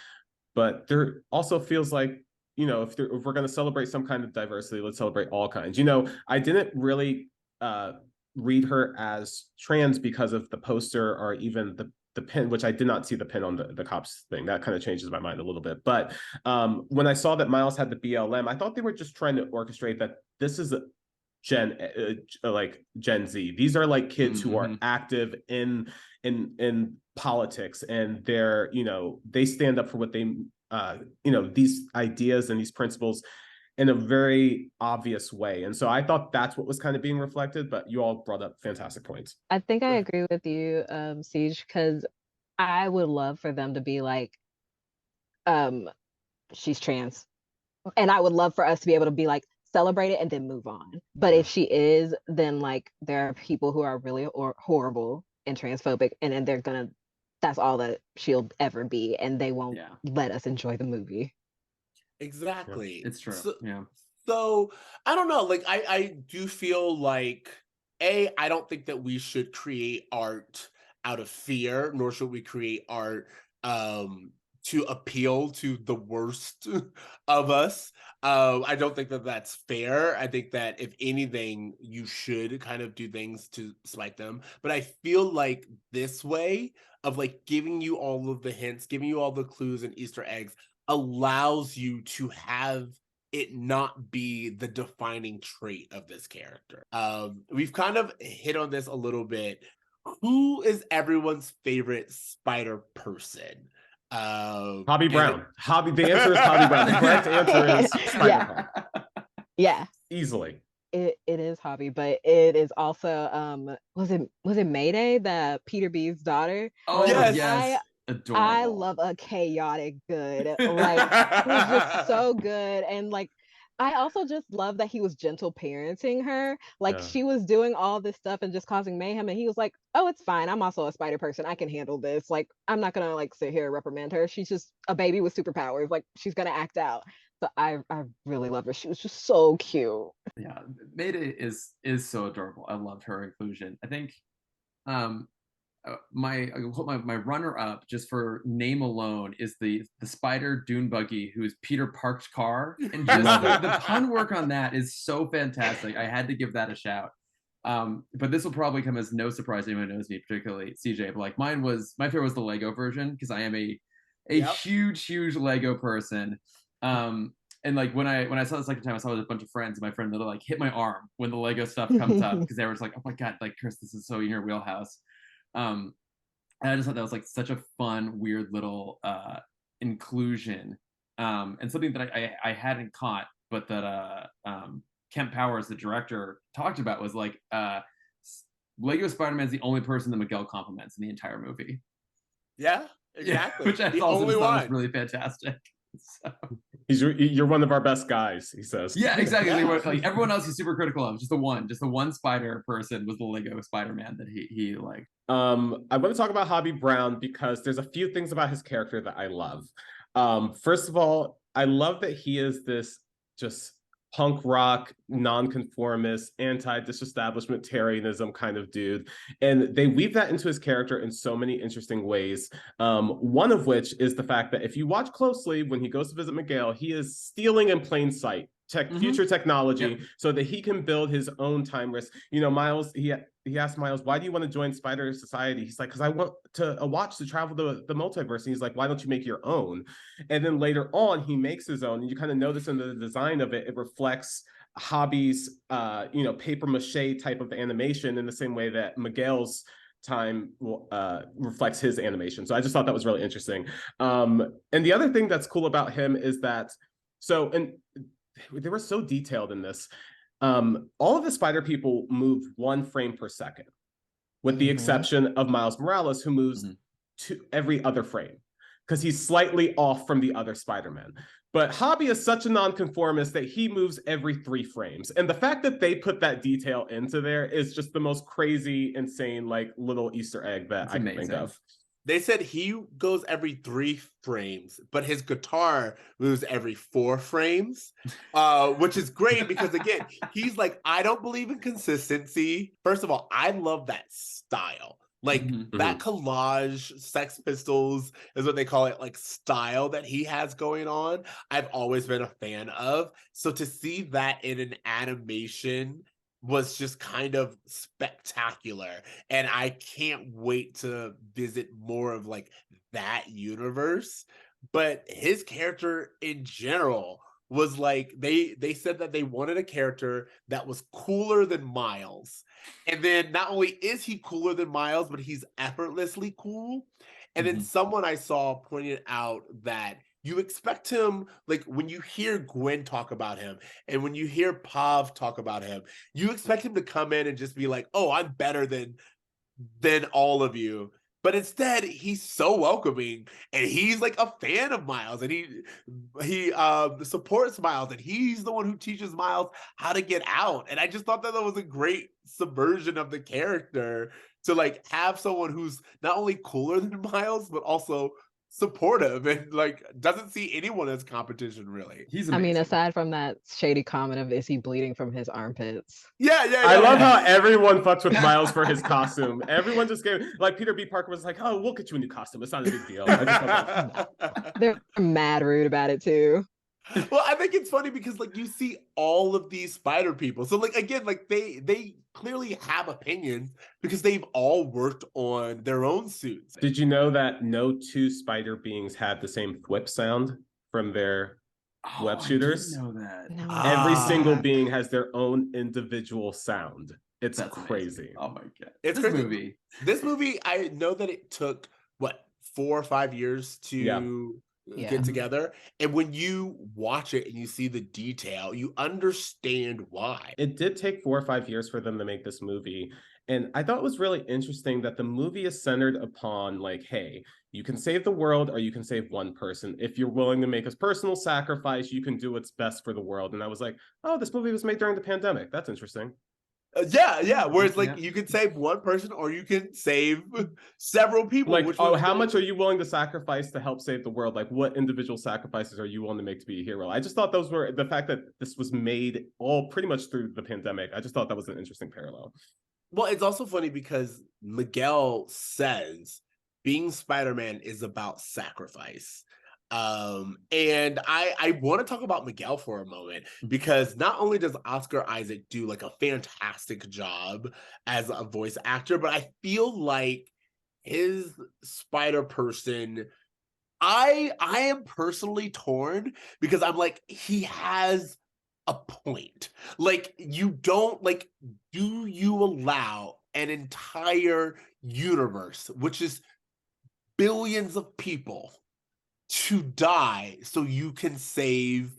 But there also feels like, if we're going to celebrate some kind of diversity, let's celebrate all kinds. I didn't really read her as trans because of the poster or even the pin, which I did not see the pin on the cops thing. That kind of changes my mind a little bit. But when I saw that Miles had the BLM, I thought they were just trying to orchestrate that this is like Gen Z. These are like kids who are active in politics, and they stand up for what they these ideas and these principles in a very obvious way. And so I thought that's what was kind of being reflected, but you all brought up fantastic points. I think I agree with you, Ceej, because I would love for them to be like, um, she's trans. And I would love for us to be able to be like, celebrate it and then move on. But if she is, then like there are people who are really horrible and transphobic, and then that's all that she'll ever be, and they won't let us enjoy the movie. Exactly. It's true. So I don't know. Like, I do feel like, I don't think that we should create art out of fear, nor should we create art to appeal to the worst of us. I don't think that that's fair. I think that if anything, you should kind of do things to spite them. But I feel like this way of like giving you all of the hints, giving you all the clues and Easter eggs allows you to have it not be the defining trait of this character. We've kind of hit on this a little bit. Who is everyone's favorite spider person? Hobby Brown. The answer is Hobby Brown. The correct answer is Spider-Man. Yeah. Easily. It is Hobby, but it is also was it Mayday, the Peter B's daughter? Oh yes. Adorable. I love a chaotic good. Like, he's just so good. And like, I also just love that he was gentle parenting her. Like, she was doing all this stuff and just causing mayhem, and he was like, oh, it's fine. I'm also a spider person. I can handle this. Like, I'm not gonna like sit here and reprimand her. She's just a baby with superpowers. Like, she's gonna act out. So I really love her. She was just so cute. Yeah, Mayday is so adorable. I loved her inclusion. I think my runner up just for name alone is the spider dune buggy who is Peter Park's car, and just the pun work on that is so fantastic. I had to give that a shout. But this will probably come as no surprise to anyone who knows me, particularly CJ. But like my favorite was the Lego version, because I am a huge Lego person. And like when I saw the second time, I saw it with a bunch of friends, and my friend literally like hit my arm when the Lego stuff comes up, because they were just like, "Oh my god, like Chris, this is so in your wheelhouse." And I just thought that was like such a fun, weird little inclusion, and something that I hadn't caught, but that Kemp Powers, the director, talked about was like Lego Spider-Man is the only person that Miguel compliments in the entire movie. Yeah, exactly. Which I thought was really fantastic. So. You're one of our best guys, he says. Yeah, exactly. Like everyone else he's super critical of. Just the one spider person was the Lego Spider-Man that he liked. I want to talk about Hobie Brown because there's a few things about his character that I love. First of all, I love that he is this just punk rock, nonconformist, anti-disestablishmentarianism kind of dude. And they weave that into his character in so many interesting ways. One of which is the fact that if you watch closely, when he goes to visit Miguel, he is stealing in plain sight future technology so that he can build his own time wrist. You know, Miles, he asked Miles, why do you want to join Spider Society? He's like, because I want a watch to travel the multiverse. And he's like, why don't you make your own? And then later on, he makes his own. And you kind of notice in the design of it, it reflects Hobie's, paper mache type of animation in the same way that Miguel's time reflects his animation. So I just thought that was really interesting. And the other thing that's cool about him is that, they were so detailed in this. All of the spider people move 1 frame per second, with the exception of Miles Morales, who moves to every other frame, because he's slightly off from the other Spider-Man. But Hobie is such a nonconformist that he moves every 3 frames. And the fact that they put that detail into there is just the most crazy, insane, like little Easter egg that I can think of. They said he goes every 3 frames, but his guitar moves every 4 frames, which is great because, again, he's like, I don't believe in consistency. First of all, I love that style. Like that collage, Sex Pistols is what they call it, like style that he has going on. I've always been a fan of. So to see that in an animation was just kind of spectacular, and I can't wait to visit more of like that universe. But his character in general was like, they said that they wanted a character that was cooler than Miles, and then not only is he cooler than Miles, but he's effortlessly cool. And then someone I saw pointed out that you expect him, like when you hear Gwen talk about him and when you hear Pav talk about him, you expect him to come in and just be like, oh, I'm better than all of you. But instead, he's so welcoming, and he's like a fan of Miles, and he supports Miles, and he's the one who teaches Miles how to get out. And I just thought that was a great subversion of the character, to like have someone who's not only cooler than Miles, but also supportive and like doesn't see anyone as competition, really. He's amazing. I mean, aside from that shady comment of, is he bleeding from his armpits? I love how everyone fucks with Miles for his costume. Everyone just gave, like, Peter B. Parker was like, oh, we'll get you a new costume, it's not a big deal. They're mad rude about it too. Well, I think it's funny because like you see all of these spider people, so like again, like they clearly have opinions because they've all worked on their own suits. Did you know that no 2 spider beings had the same whip sound from their web shooters? I didn't know that. No. Every single being has their own individual sound. That's crazy. Oh my god, it's this crazy. This movie, I know that it took 4 or 5 years to get together, and when you watch it and you see the detail, you understand why. It did take 4 or 5 years for them to make this movie, and I thought it was really interesting that the movie is centered upon like, hey, you can save the world or you can save one person. If you're willing to make a personal sacrifice, you can do what's best for the world. And I was like, oh, this movie was made during the pandemic. That's interesting. Yeah. Whereas, like, you can save one person or you can save several people. Like, how much are you willing to sacrifice to help save the world? Like, what individual sacrifices are you willing to make to be a hero? I just thought those were, the fact that this was made all pretty much through the pandemic, I just thought that was an interesting parallel. Well, it's also funny because Miguel says being Spider-Man is about sacrifice. And I want to talk about Miguel for a moment because not only does Oscar Isaac do like a fantastic job as a voice actor, but I feel like his Spider Person, I am personally torn because I'm like, he has a point. Like, you don't like, do you allow an entire universe, which is billions of people, to die so you can save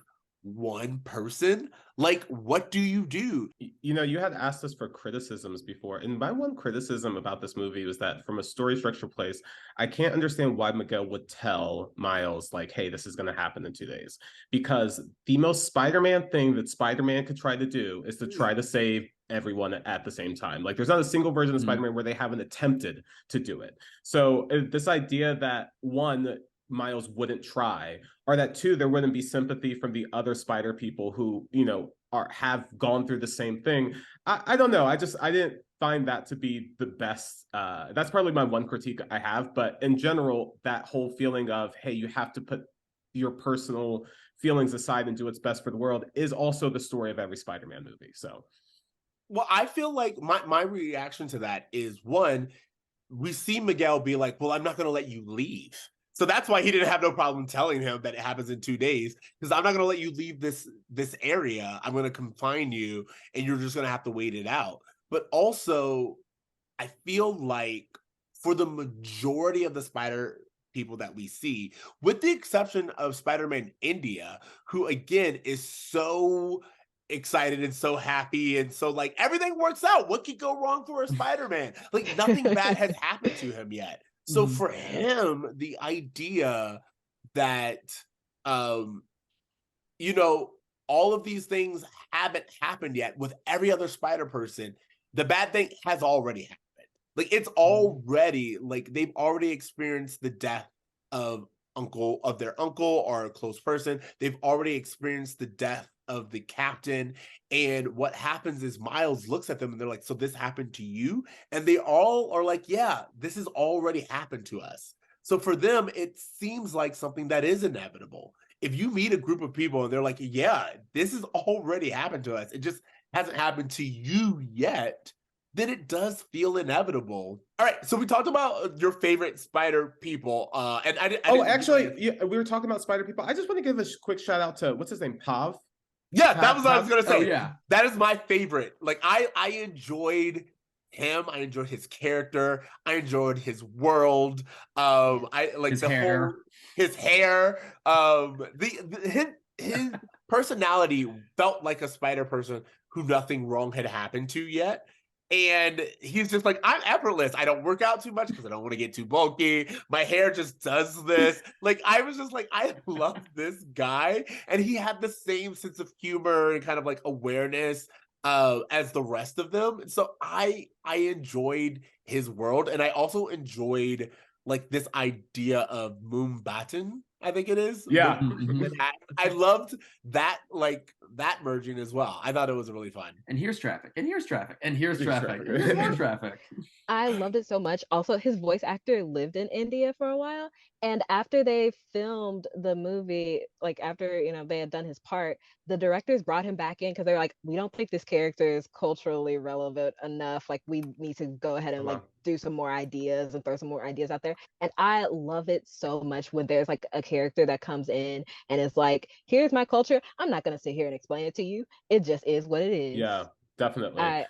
one person? Like, what do you do? You know, you had asked us for criticisms before, and my one criticism about this movie was that from a story structure place, I can't understand why Miguel would tell Miles, like, hey, this is going to happen in 2 days. Because the most Spider-Man thing that Spider-Man could try to do is to try to save everyone at the same time. Like, there's not a single version of Spider-Man where they haven't attempted to do it. So this idea that, one, Miles wouldn't try, or that two, there wouldn't be sympathy from the other Spider people who, you know, have gone through the same thing. I don't know. I didn't find that to be the best. That's probably my one critique I have. But in general, that whole feeling of, hey, you have to put your personal feelings aside and do what's best for the world is also the story of every Spider-Man movie. So, well, I feel like my reaction to that is, one, we see Miguel be like, well, I'm not going to let you leave. So that's why he didn't have no problem telling him that it happens in 2 days, because I'm not going to let you leave this area. I'm going to confine you, and you're just going to have to wait it out. But also, I feel like for the majority of the Spider people that we see, with the exception of Spider-Man India, who again is so excited and so happy and so like everything works out. What could go wrong for a Spider-Man? Like, nothing bad has happened to him yet. So for him, the idea that you know, all of these things haven't happened yet with every other Spider person, the bad thing has already happened. Like, it's already, like, they've already experienced the death of their uncle or a close person. They've already experienced the death of the captain. And what happens is Miles looks at them and they're like, so this happened to you? And they all are like, yeah, this has already happened to us. So for them, it seems like something that is inevitable. If you meet a group of people and they're like, yeah, this has already happened to us, it just hasn't happened to you yet, then it does feel inevitable. All right, so we talked about your favorite Spider people, and actually, we were talking about Spider people. I just want to give a quick shout out to, what's his name, Pav. Yeah, that was what I was gonna say. Oh, yeah, that is my favorite. Like, I enjoyed him. I enjoyed his character. I enjoyed his world. I like his hair. His hair. His personality felt like a Spider person who nothing wrong had happened to yet. And he's just like, I'm effortless. I don't work out too much because I don't want to get too bulky. My hair just does this. Like, I was just like, I love this guy. And he had the same sense of humor and kind of like awareness as the rest of them. So I enjoyed his world. And I also enjoyed like this idea of Moonbatten, I think it is. Yeah. I loved that, like, that merging as well. I thought it was really fun. And here's traffic, and here's traffic, and here's traffic, and here's more traffic. I loved it so much. Also, his voice actor lived in India for a while. And after they filmed the movie, like after, you know, they had done his part, the directors brought him back in because they're like, we don't think this character is culturally relevant enough. Like, we need to go ahead and like do some more ideas and throw some more ideas out there. And I love it so much when there's like a character that comes in and is like, here's my culture. I'm not gonna sit here and explain it to you. It just is what it is. Yeah, definitely.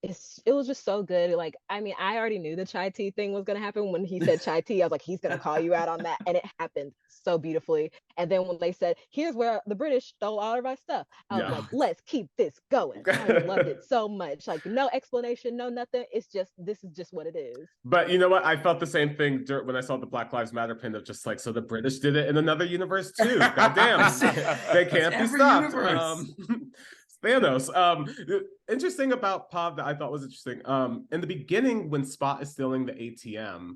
It was just so good. Like, I mean, I already knew the chai tea thing was gonna happen when he said chai tea. I was like, he's gonna call you out on that, and it happened so beautifully. And then when they said, here's where the British stole all of our stuff, I was like, let's keep this going. I loved it so much. Like, no explanation, no nothing. It's just, this is just what it is. But you know what? I felt the same thing when I saw the Black Lives Matter pin of just like, so the British did it in another universe too. Goddamn, they can't be stopped. Thanos. Interesting about Pav that I thought was interesting. In the beginning, when Spot is stealing the ATM,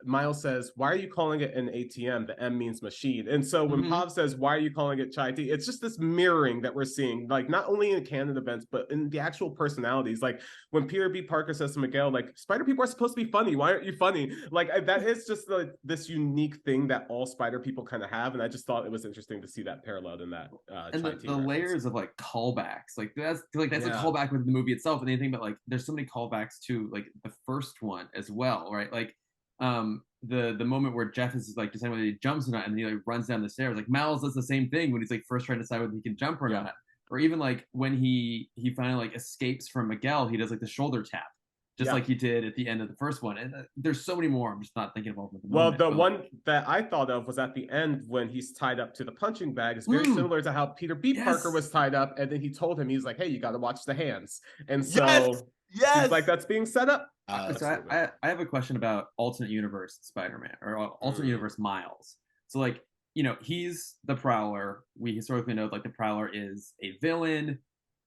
Miles says, "Why are you calling it an ATM? The M means machine." And so when Pav says, "Why are you calling it chai tea?" It's just this mirroring that we're seeing, like not only in canon events, but in the actual personalities. Like when Peter B. Parker says to Miguel, like, "Spider people are supposed to be funny. Why aren't you funny?" Like that is just like this unique thing that all Spider people kind of have. And I just thought it was interesting to see that paralleled in that and chai tea the reference. layers of like callbacks, like that's a callback with the movie itself, and anything, but like there's so many callbacks to like the first one as well, right? Like the moment where Jeff is like deciding whether he jumps or not, and he like runs down the stairs. Like Miles does the same thing when he's like first trying to decide whether he can jump or not. Or even like when he finally like escapes from Miguel, he does like the shoulder tap, just like he did at the end of the first one. And there's so many more. I'm just not thinking of all of them. Well, the one that I thought of was at the end when he's tied up to the punching bag. It's very similar to how Peter B. Parker was tied up, and then he told him, he's like, "Hey, you got to watch the hands." And so it's like that's being set up. So I have a question about alternate universe Spider-Man or alternate universe Miles. So like, you know, he's the Prowler. We historically know like the Prowler is a villain.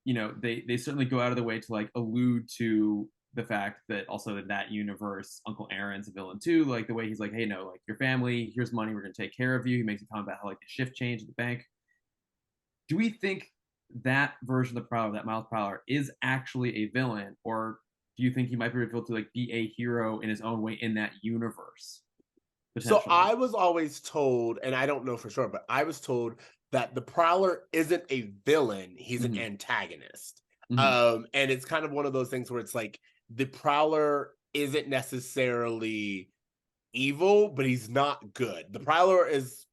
You know, they certainly go out of the way to like allude to the fact that also in that universe, Uncle Aaron's a villain too. Like the way he's like, "Hey, no, like your family, here's money, we're gonna take care of you." He makes a comment about how like the shift change at the bank. Do we think that version of the Prowler, that Miles Prowler, is actually a villain, or do you think he might be revealed to like be a hero in his own way in that universe? So I was always told, and I don't know for sure, but I was told that the Prowler isn't a villain; he's an antagonist. And it's kind of one of those things where it's like the Prowler isn't necessarily evil, but he's not good. The Prowler is,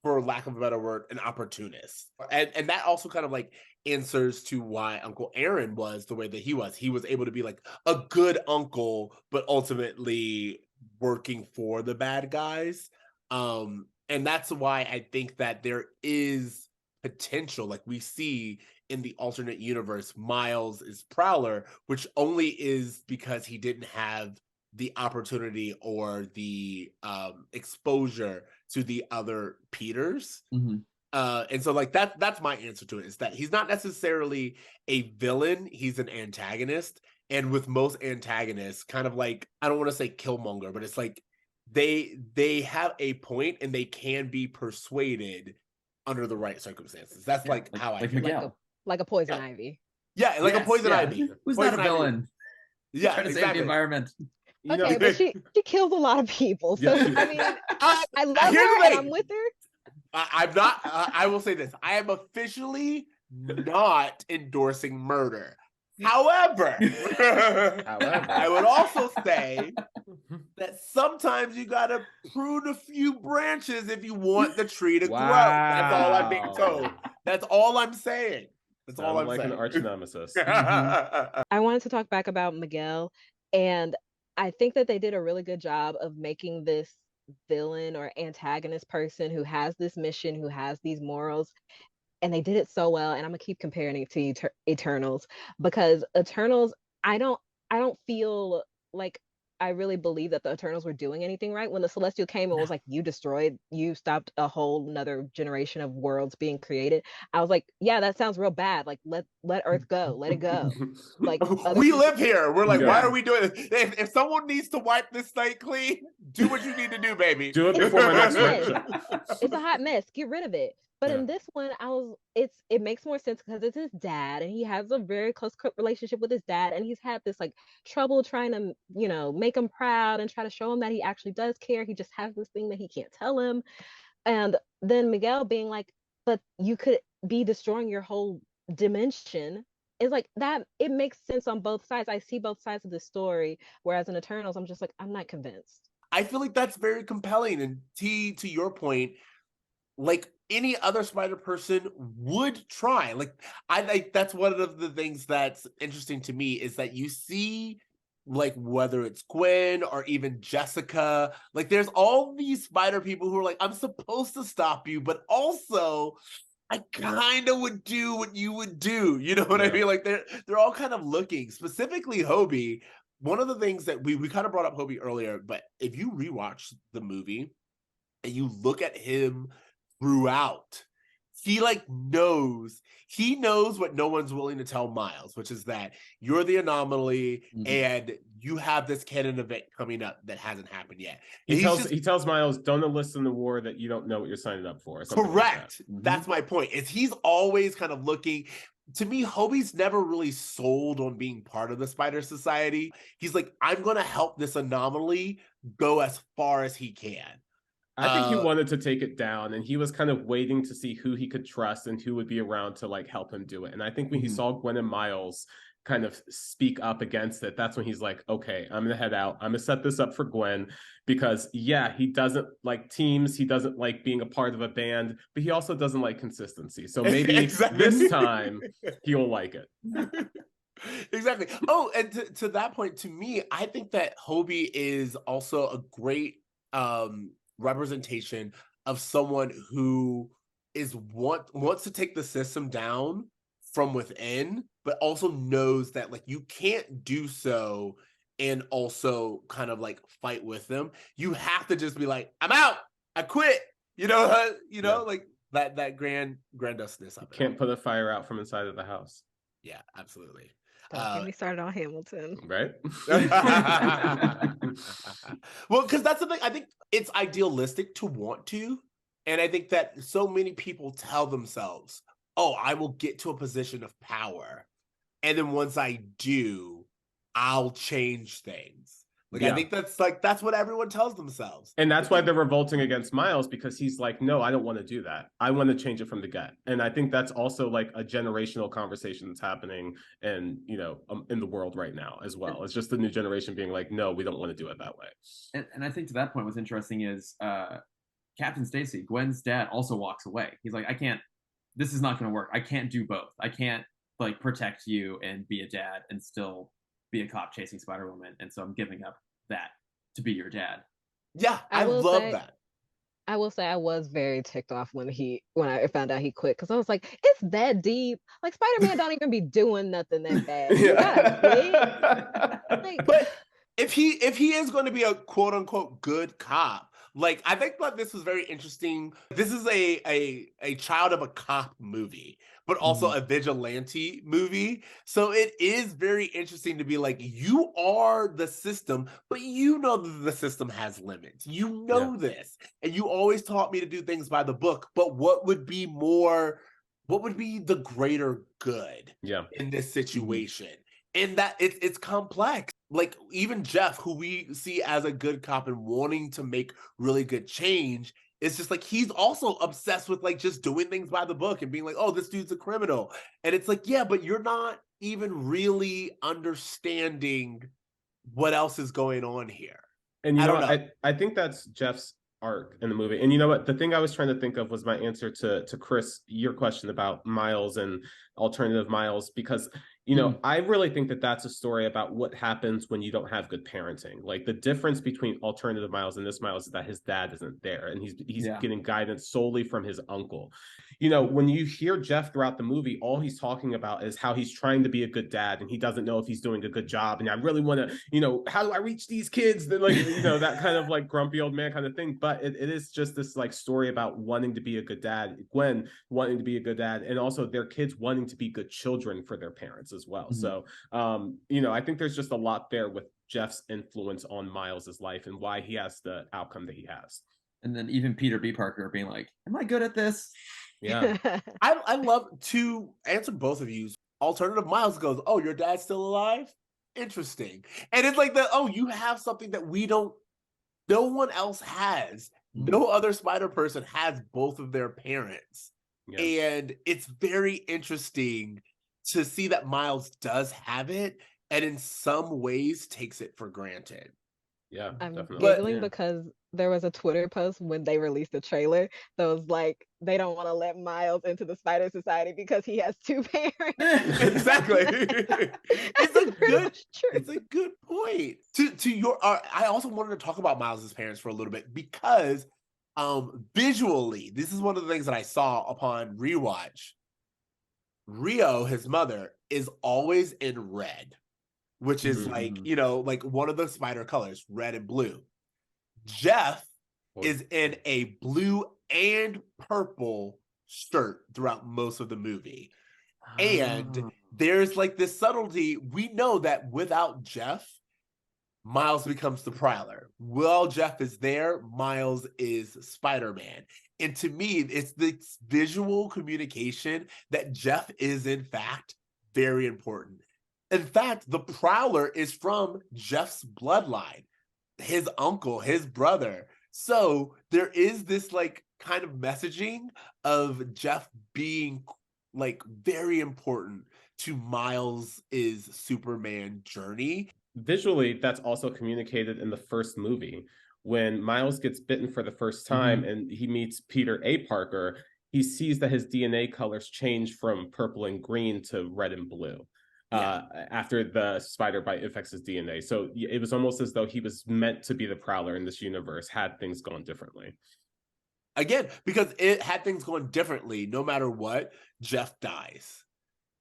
for lack of a better word, an opportunist, and that also kind of like answers to why Uncle Aaron was the way that he was. He was able to be like a good uncle, but ultimately working for the bad guys. And that's why I think that there is potential, like we see in the alternate universe, Miles is Prowler, which only is because he didn't have the opportunity or the exposure to the other Peters. And so like that's my answer to it, is that he's not necessarily a villain, he's an antagonist. And with most antagonists, kind of like, I don't want to say Killmonger, but it's like they have a point and they can be persuaded under the right circumstances. That's like how I feel. Miguel. Like a poison ivy. Yeah, like a poison ivy. Who's poison not a villain? Yeah, trying to exactly. save the environment. You Okay, but she kills a lot of people. So I mean, I love her and I'm with her. I'm not. I will say this: I am officially not endorsing murder. However, I would also say that sometimes you gotta prune a few branches if you want the tree to grow. That's all I'm being told. That's all I'm saying. That's all I'm like saying. an arch nemesis. I wanted to talk back about Miguel, and I think that they did a really good job of making this villain or antagonist person who has this mission, who has these morals, and they did it so well. And I'm gonna keep comparing it to Eternals, because Eternals, I don't feel like I really believe that the Eternals were doing anything right. When the Celestial came and was like, you stopped a whole another generation of worlds being created, I was like, yeah, that sounds real bad. Like let Earth go, let it go. Like we live here. We're like, why are we doing this? If someone needs to wipe this site clean, do what you need to do, baby. Do it before my next lecture. It's a hot mess. Get rid of it. But in this one, it makes more sense because it's his dad, and he has a very close relationship with his dad, and he's had this like trouble trying to, you know, make him proud and try to show him that he actually does care. He just has this thing that he can't tell him. And then Miguel being like, but you could be destroying your whole dimension. It's like that, it makes sense on both sides. I see both sides of the story. Whereas in Eternals, I'm just like, I'm not convinced. I feel like that's very compelling. And T, to your point, like any other Spider person would try. Like I think that's one of the things that's interesting to me, is that you see, like, whether it's Gwen or even Jessica, like there's all these Spider people who are like, I'm supposed to stop you, but also I kind of would do what you would do. You know what I mean? Like they're all kind of looking, specifically Hobie. One of the things that we kind of brought up Hobie earlier, but if you rewatch the movie and you look at him throughout, he like knows what no one's willing to tell Miles, which is that you're the anomaly and you have this canon event coming up that hasn't happened yet. He tells Miles, don't enlist in the war that you don't know what you're signing up for. Correct. Like that's my point. Is he's always kind of looking. To me, Hobie's never really sold on being part of the Spider Society. He's like, I'm going to help this anomaly go as far as he can. I think he wanted to take it down, and he was kind of waiting to see who he could trust and who would be around to like help him do it. And I think when he saw Gwen and Miles kind of speak up against it, that's when he's like, okay, I'm gonna head out. I'm gonna set this up for Gwen, because yeah, he doesn't like teams, he doesn't like being a part of a band, but he also doesn't like consistency. So maybe this time he'll like it. Exactly. Oh, and to that point, to me, I think that Hobie is also a great representation of someone who wants to take the system down from within, but also knows that like you can't do so and also kind of like fight with them. You have to just be like, I'm out, I quit. Like that grandiousness of it. Can't put a fire out from inside of the house. Yeah, absolutely. Don't get me started on Hamilton. Right? Well, because that's the thing. I think it's idealistic to want to. And I think that so many people tell themselves, oh, I will get to a position of power. And then once I do, I'll change things. Like, I think that's what everyone tells themselves. And that's why they're revolting against Miles, because he's like, no, I don't want to do that. I want to change it from the get. And I think that's also like a generational conversation that's happening in the world right now as well. It's just the new generation being like, no, we don't want to do it that way. And I think to that point, what's interesting is Captain Stacy, Gwen's dad, also walks away. He's like, this is not going to work. I can't do both. I can't like protect you and be a dad and still be a cop chasing Spider-Woman, and so I'm giving up that to be your dad. Yeah, I love that. I will say I was very ticked off when I found out he quit, because I was like, it's that deep. Like, Spider-Man don't even be doing nothing that bad. But if he is going to be a quote unquote good cop, like, I think that this was very interesting. This is a child of a cop movie, but also a vigilante movie. So it is very interesting to be like, you are the system, but you know that the system has limits. You know this. And you always taught me to do things by the book, but what would be the greater good in this situation? And that it's complex. Like, even Jeff, who we see as a good cop and wanting to make really good change, it's just like he's also obsessed with like just doing things by the book and being like, oh, this dude's a criminal. And it's like, yeah, but you're not even really understanding what else is going on here. And I think that's Jeff's arc in the movie. And you know what? The thing I was trying to think of was my answer to Chris, your question about Miles and alternative Miles, because I really think that that's a story about what happens when you don't have good parenting. Like, the difference between alternative Miles and this Miles is that his dad isn't there, and he's getting guidance solely from his uncle. When you hear Jeff throughout the movie, all he's talking about is how he's trying to be a good dad, and he doesn't know if he's doing a good job. And I really want to, how do I reach these kids? That that kind of like grumpy old man kind of thing. But it is just this like story about wanting to be a good dad, Gwen wanting to be a good dad, and also their kids wanting to be good children for their parents as well. So, I think there's just a lot there with Jeff's influence on Miles's life and why he has the outcome that he has. And then even Peter B. Parker being like, am I good at this? Yeah. I love to answer both of you. Alternative Miles goes, oh, your dad's still alive? Interesting. And it's like you have something that no one else has. No other Spider person has both of their parents. Yeah. And it's very interesting to see that Miles does have it, and in some ways takes it for granted. Yeah, I'm definitely. giggling because there was a Twitter post when they released the trailer that was like, they don't want to let Miles into the Spider Society because he has two parents. Exactly. It's a good point. To your, I also wanted to talk about Miles's parents for a little bit, because visually, this is one of the things that I saw upon rewatch. Rio, his mother, is always in red, which is like one of the spider colors, red and blue. Jeff is in a blue and purple shirt throughout most of the movie. And there's like this subtlety. We know that without Jeff, Miles becomes the Prowler. While Jeff is there, Miles is Spider-Man. And to me, it's this visual communication that Jeff is, in fact, very important. In fact, the Prowler is from Jeff's bloodline, his uncle, his brother. So there is this like kind of messaging of Jeff being like very important to Miles's Superman journey. Visually, that's also communicated in the first movie when Miles gets bitten for the first time and he meets Peter A. Parker. He sees that his DNA colors change from purple and green to red and blue after the spider bite affects his DNA. So it was almost as though he was meant to be the Prowler in this universe had things gone differently. Again, because it had things going differently, no matter what, Jeff dies.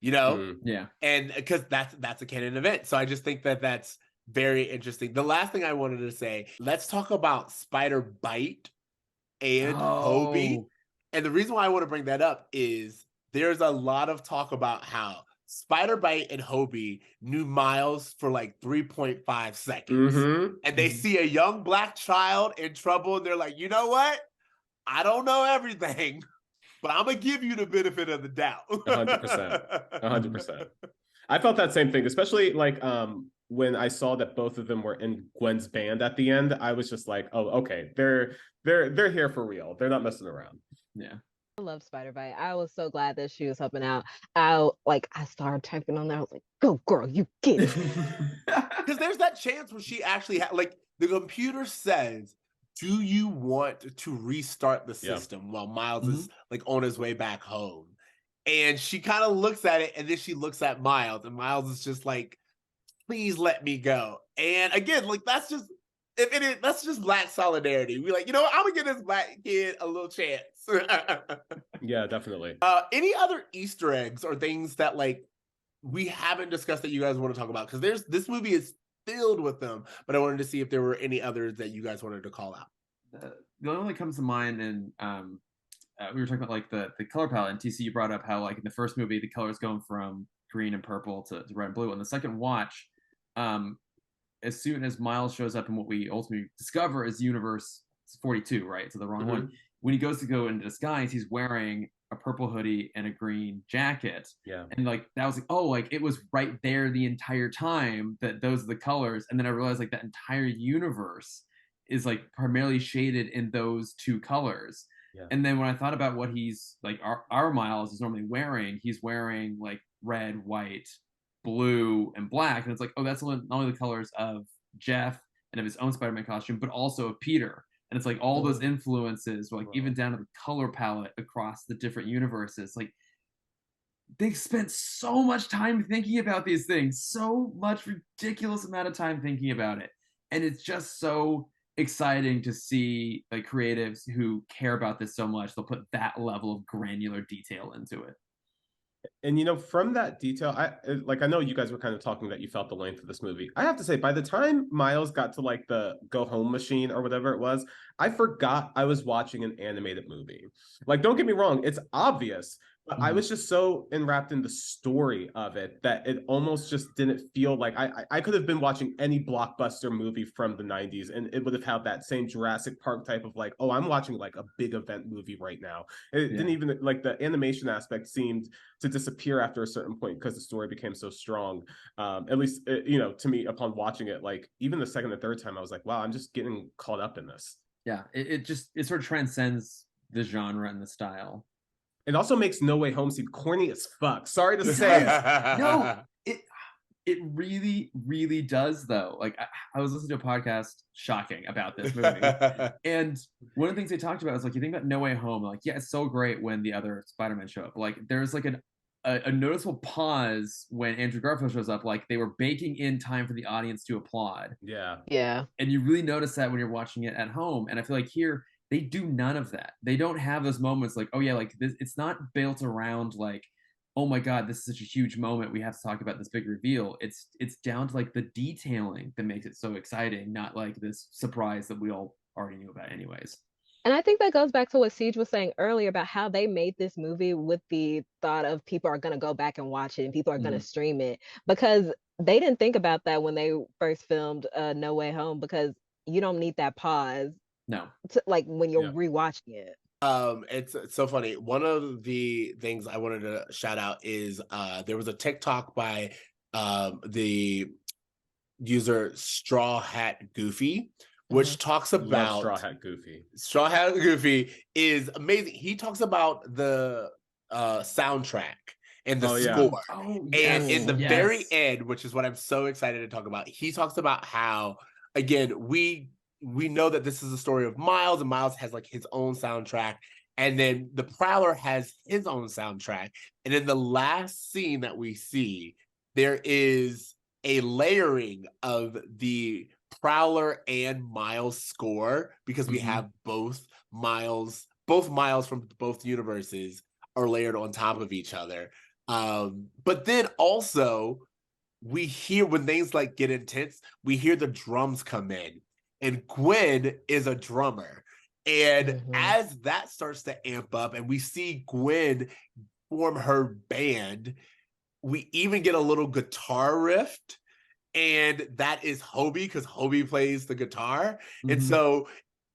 You know? Yeah. And because that's a canon event. So I just think that that's very interesting. The last thing I wanted to say, let's talk about Spider Bite and Hobie. And the reason why I want to bring that up is there's a lot of talk about how Spider Bite and Hobie knew Miles for like 3.5 seconds. And they see a young black child in trouble and they're like, you know what? I don't know everything, but I'm going to give you the benefit of the doubt. 100%. 100%. I felt that same thing, especially like when I saw that both of them were in Gwen's band at the end. I was just like, oh, okay, they're here for real. They're not messing around. Yeah. I love Spider Bite. I was so glad that she was helping out. I started typing on there. I was like, "Go, girl, you get it." Because there's that chance where she actually like the computer says, "Do you want to restart the system?" While Miles is like on his way back home, and she kind of looks at it, and then she looks at Miles, and Miles is just like, "Please let me go." And again, like that's just that's just black solidarity. We're like, you know what? I'm gonna give this black kid a little chance. Yeah, definitely. Any other Easter eggs or things that like we haven't discussed that you guys want to talk about? Because this movie is filled with them, but I wanted to see if there were any others that you guys wanted to call out. The only one that comes to mind, and we were talking about like the color palette, and TC, you brought up how like in the first movie the colors going from green and purple to red and blue. On the second watch, as soon as Miles shows up in what we ultimately discover is Universe 42, right? So the wrong one. When he goes to go into disguise, he's wearing a purple hoodie and a green jacket. Yeah. And like that was like, oh, like it was right there the entire time that those are the colors. And then I realized like that entire universe is like primarily shaded in those two colors. Yeah. And then when I thought about what he's like our Miles is normally wearing, he's wearing like red, white, blue, and black. And it's like, oh, that's not only the colors of Jeff and of his own Spider-Man costume, but also of Peter. And it's like all those influences, like even down to the color palette across the different universes. Like they spent so much time thinking about these things, so much ridiculous amount of time thinking about it. And it's just so exciting to see like creatives who care about this so much. They'll put that level of granular detail into it. And you know, from that detail, I know you guys were kind of talking that you felt the length of this movie. I have to say, by the time Miles got to like the go home machine or whatever it was, I forgot I was watching an animated movie. Like, don't get me wrong, it's obvious, but I was just so enwrapped in the story of it that it almost just didn't feel like I could have been watching any blockbuster movie from the 90s and it would have had that same Jurassic Park type of like, oh, I'm watching like a big event movie right now. It didn't even like the animation aspect seemed to disappear after a certain point because the story became so strong. At least, you know, to me, upon watching it, like even the second and third time, I was like, wow, I'm just getting caught up in this. Yeah, it sort of transcends the genre and the style. It also makes No Way Home seem corny as fuck. Sorry to say it. No, it really, really does though. Like I was listening to a podcast shocking about this movie. And one of the things they talked about is like, you think about No Way Home, like, yeah, it's so great when the other Spider-Man show up. Like there's like a noticeable pause when Andrew Garfield shows up, like they were baking in time for the audience to applaud. Yeah. And you really notice that when you're watching it at home. And I feel like here, they do none of that. They don't have those moments like, oh yeah, like this, it's not built around like, oh my God, this is such a huge moment. We have to talk about this big reveal. It's down to like the detailing that makes it so exciting, not like this surprise that we all already knew about anyways. And I think that goes back to what Ceej was saying earlier about how they made this movie with the thought of people are going to go back and watch it and people are going to stream it, because they didn't think about that when they first filmed No Way Home, because you don't need that pause No. to, like when you're rewatching it. It's so funny. One of the things I wanted to shout out is there was a TikTok by the user Straw Hat Goofy, which talks about Straw Hat Goofy. Straw Hat Goofy is amazing. He talks about the soundtrack and the score. And in the very end, which is what I'm so excited to talk about, he talks about how, again, we know that this is a story of Miles, and Miles has like his own soundtrack, and then the Prowler has his own soundtrack. And in the last scene that we see, there is a layering of the Prowler and Miles score, because we have both Miles from both universes are layered on top of each other. But then also we hear, when things like get intense, we hear the drums come in, and Gwen is a drummer. And as that starts to amp up and we see Gwen form her band, we even get a little guitar riff, and that is Hobie, because Hobie plays the guitar. And so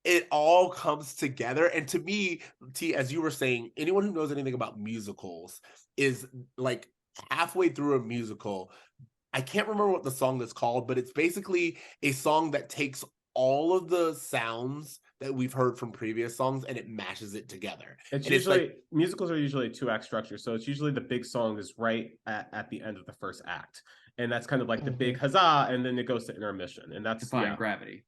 it all comes together. And to me, T, as you were saying, anyone who knows anything about musicals is like halfway through a musical. I can't remember what the song is called, but it's basically a song that takes all of the sounds that we've heard from previous songs and it mashes it together. It's usually, musicals are usually a 2-act structure. So it's usually the big song is right at the end of the first act. And that's kind of like the big huzzah, and then it goes to intermission. And that's Defying Gravity.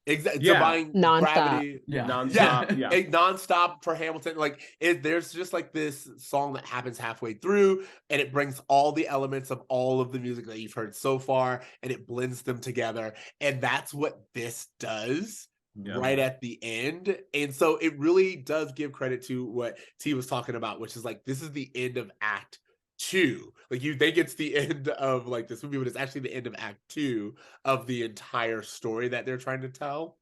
Exactly. Defying Gravity. Nonstop. Nonstop for Hamilton. Like there's just like this song that happens halfway through, and it brings all the elements of all of the music that you've heard so far, and it blends them together. And that's what this does right at the end. And so it really does give credit to what T was talking about, which is like, this is the end of Act 2. Like, you think it's the end of like this movie, but it's actually the end of Act 2 of the entire story that they're trying to tell.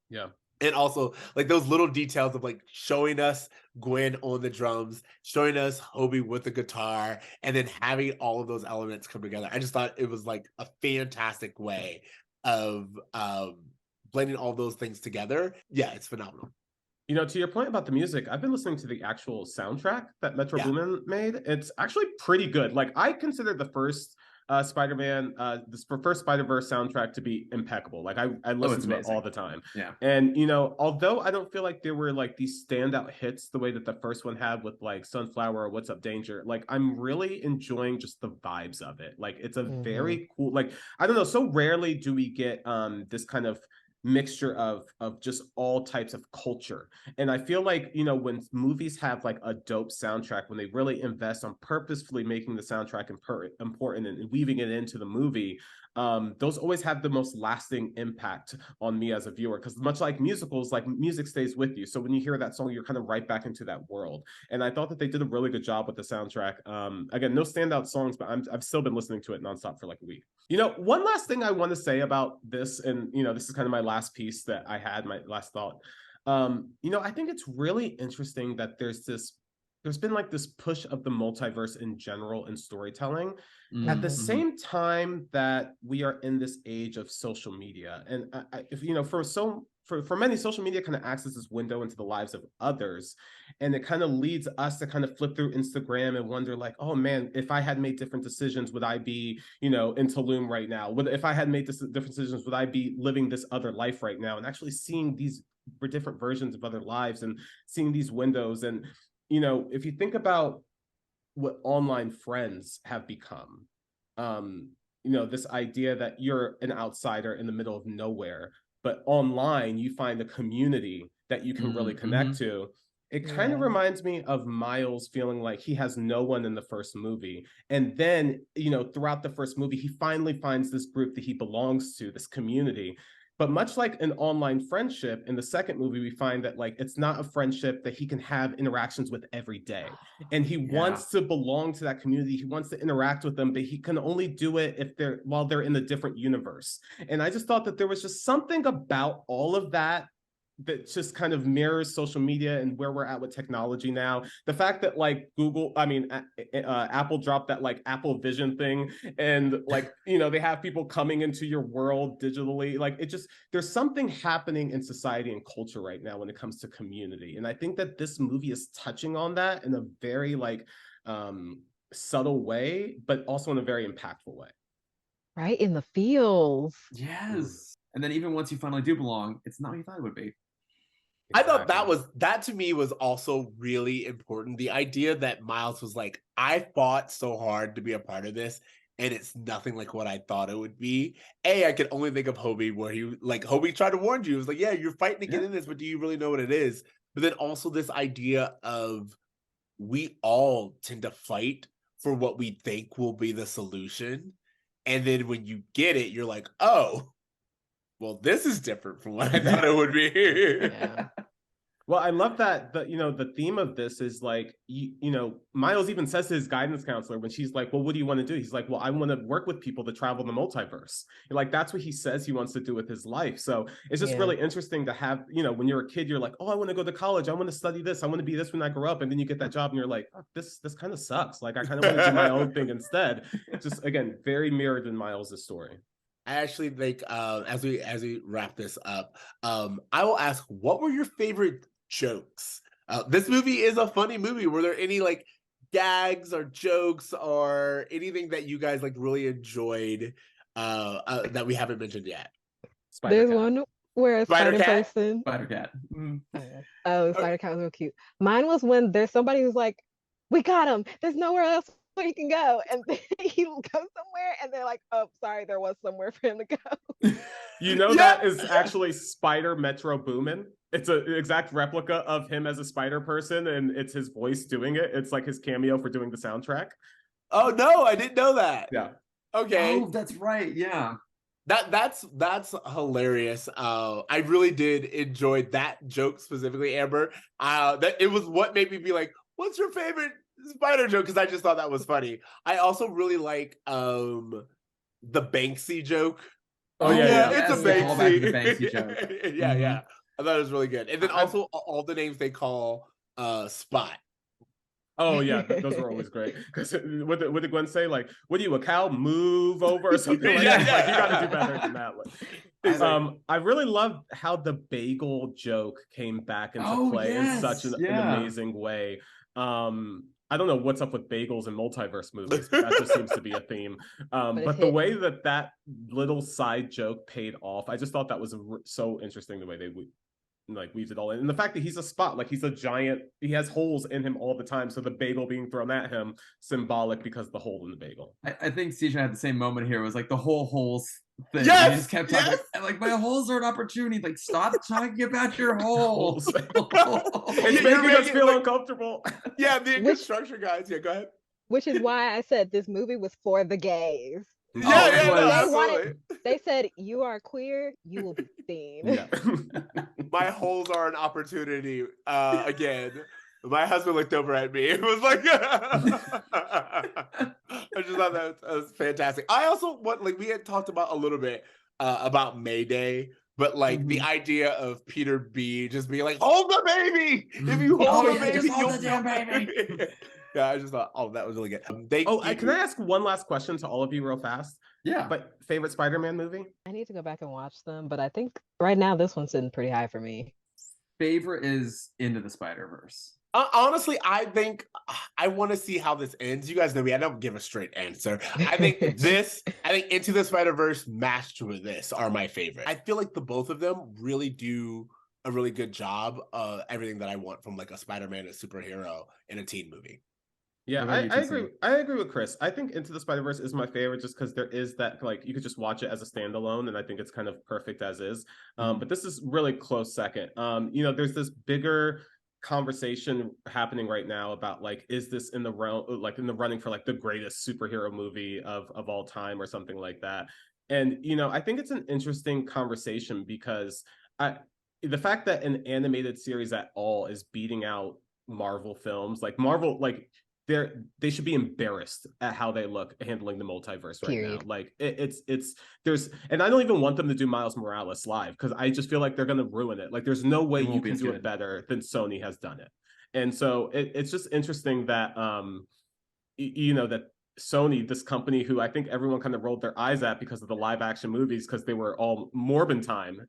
And also like those little details of like showing us Gwen on the drums, showing us Hobie with the guitar, and then having all of those elements come together. I just thought it was like a fantastic way of blending all those things together. Yeah, it's phenomenal. You know, to your point about the music, I've been listening to the actual soundtrack that Metro Boomin made. It's actually pretty good. Like, I consider the first Spider-Man, this first Spider-Verse soundtrack to be impeccable. Like, I listen to it all the time. And, you know, although I don't feel like there were like these standout hits the way that the first one had with like Sunflower or What's Up Danger, like, I'm really enjoying just the vibes of it. Like, it's a very cool, like, I don't know, so rarely do we get this kind of mixture of just all types of culture. And I feel like, you know, when movies have like a dope soundtrack, when they really invest on purposefully making the soundtrack important and weaving it into the movie, those always have the most lasting impact on me as a viewer, because much like musicals, like, music stays with you. So when you hear that song, you're kind of right back into that world. And I thought that they did a really good job with the soundtrack. Again, no standout songs, but I've still been listening to it nonstop for like a week. You know, one last thing I want to say about this, and, you know, this is kind of my last piece that I had, my last thought. You know, I think it's really interesting that there's been like this push of the multiverse in general in storytelling at the same time that we are in this age of social media. And if you know, for many, social media kind of acts as this window into the lives of others, and it kind of leads us to kind of flip through Instagram and wonder like, oh man, if I had made different decisions, would I be, you know, in Tulum right now? If I had made different decisions, would I be living this other life right now? And actually seeing these different versions of other lives and seeing these windows. And, you know, if you think about what online friends have become, you know, this idea that you're an outsider in the middle of nowhere, but online you find a community that you can really connect to. It kind of reminds me of Miles feeling like he has no one in the first movie. And then, you know, throughout the first movie, he finally finds this group that he belongs to, this community. But much like an online friendship, in the second movie, we find that like it's not a friendship that he can have interactions with every day. And he wants to belong to that community. He wants to interact with them, but he can only do it if while they're in a different universe. And I just thought that there was just something about all of that that just kind of mirrors social media and where we're at with technology now. The fact that like Apple dropped that like Apple Vision thing, and like, you know, they have people coming into your world digitally. Like it just, there's something happening in society and culture right now when it comes to community. And I think that this movie is touching on that in a very like subtle way, but also in a very impactful way. Right in the feels. Yes. And then even once you finally do belong, it's not what you thought it would be. I thought that to me was also really important. The idea that Miles was like, I fought so hard to be a part of this, and it's nothing like what I thought it would be. I could only think of Hobie, where Hobie tried to warn you. He was like, yeah, you're fighting to get in this, but do you really know what it is? But then also this idea of we all tend to fight for what we think will be the solution. And then when you get it, you're like, oh, well, this is different from what I thought it would be. Yeah. Well, I love that the theme of this is like, you know, Miles even says to his guidance counselor when she's like, well, what do you want to do? He's like, well, I want to work with people to travel the multiverse. And like, that's what he says he wants to do with his life. So it's just really interesting to have, you know, when you're a kid, you're like, oh, I want to go to college. I want to study this. I want to be this when I grow up. And then you get that job and you're like, oh, this kind of sucks. Like, I kind of want to do my own thing instead. Just, again, very mirrored in Miles' story. I actually think as we wrap this up, I will ask, what were your favorite jokes? This movie is a funny movie. Were there any like gags or jokes or anything that you guys like really enjoyed that we haven't mentioned yet? There's one where a spider person. Spider cat. Oh, spider cat was real cute. Mine was when there's somebody who's like, we got him. There's nowhere else where he can go, and then he goes somewhere, and they're like, oh, sorry, there was somewhere for him to go. You know, that is actually Spider Metro Boomin. It's an exact replica of him as a spider person, and it's his voice doing it. It's like his cameo for doing the soundtrack. Oh no, I didn't know that. Yeah. Okay. Oh, that's right. Yeah. That's hilarious. I really did enjoy that joke specifically, Amber. That it was what made me be like, what's your favorite spider joke? Because I just thought that was funny. I also really like the Banksy joke. Oh yeah. It's a Banksy joke. Yeah. I thought it was really good. And then also all the names they call Spot. Oh yeah, those were always great. Because what did Gwen say? Like, what are you, a cow? Move over or something like that. Like, you got to do better than that. I really loved how the bagel joke came back into play in such an amazing way. I don't know what's up with bagels and multiverse movies, but that just seems to be a theme. But the way that little side joke paid off, I just thought that was so interesting, the way they weaves it all in. And the fact that he's a Spot, like he's a giant, he has holes in him all the time. So the bagel being thrown at him, symbolic because of the hole in the bagel. I think Ceej had the same moment here. It was like the whole holes thing. Yes, he just kept talking, like, my holes are an opportunity. Like, stop talking about your holes. It's making us feel uncomfortable. Yeah, the construction guys. Yeah, go ahead. Which is why I said this movie was for the gays. They said, you are queer, you will be seen. Yeah. My holes are an opportunity. Again, my husband looked over at me. It was like, I just thought that was fantastic. I also we had talked about a little bit about Mayday, but like the idea of Peter B just being like, hold the baby. If you hold the baby, hold the damn baby. Yeah, I just thought, that was really good. Can I ask one last question to all of you real fast? Yeah. But favorite Spider-Man movie? I need to go back and watch them, but I think right now this one's sitting pretty high for me. Favorite is Into the Spider-Verse. Honestly, I think I want to see how this ends. You guys know me, I don't give a straight answer. I think Into the Spider-Verse matched with this are my favorite. I feel like the both of them really do a really good job of everything that I want from like a Spider-Man, a superhero, in a teen movie. Yeah, I agree. I agree with Chris. I think Into the Spider-Verse is my favorite just because there is that, like, you could just watch it as a standalone, and I think it's kind of perfect as is. But this is really close second. There's this bigger conversation happening right now about like, is this in the running for like the greatest superhero movie of all time or something like that? And I think it's an interesting conversation because the fact that an animated series at all is beating out Marvel films, like Marvel, like they should be embarrassed at how they look handling the multiverse right Period. now. Like it's there's, and I don't even want them to do Miles Morales live because I just feel like they're gonna ruin it. Like there's no way you can do it better than Sony has done it. And so it's just interesting that that Sony, this company who I think everyone kind of rolled their eyes at because of the live action movies because they were all Morbin time,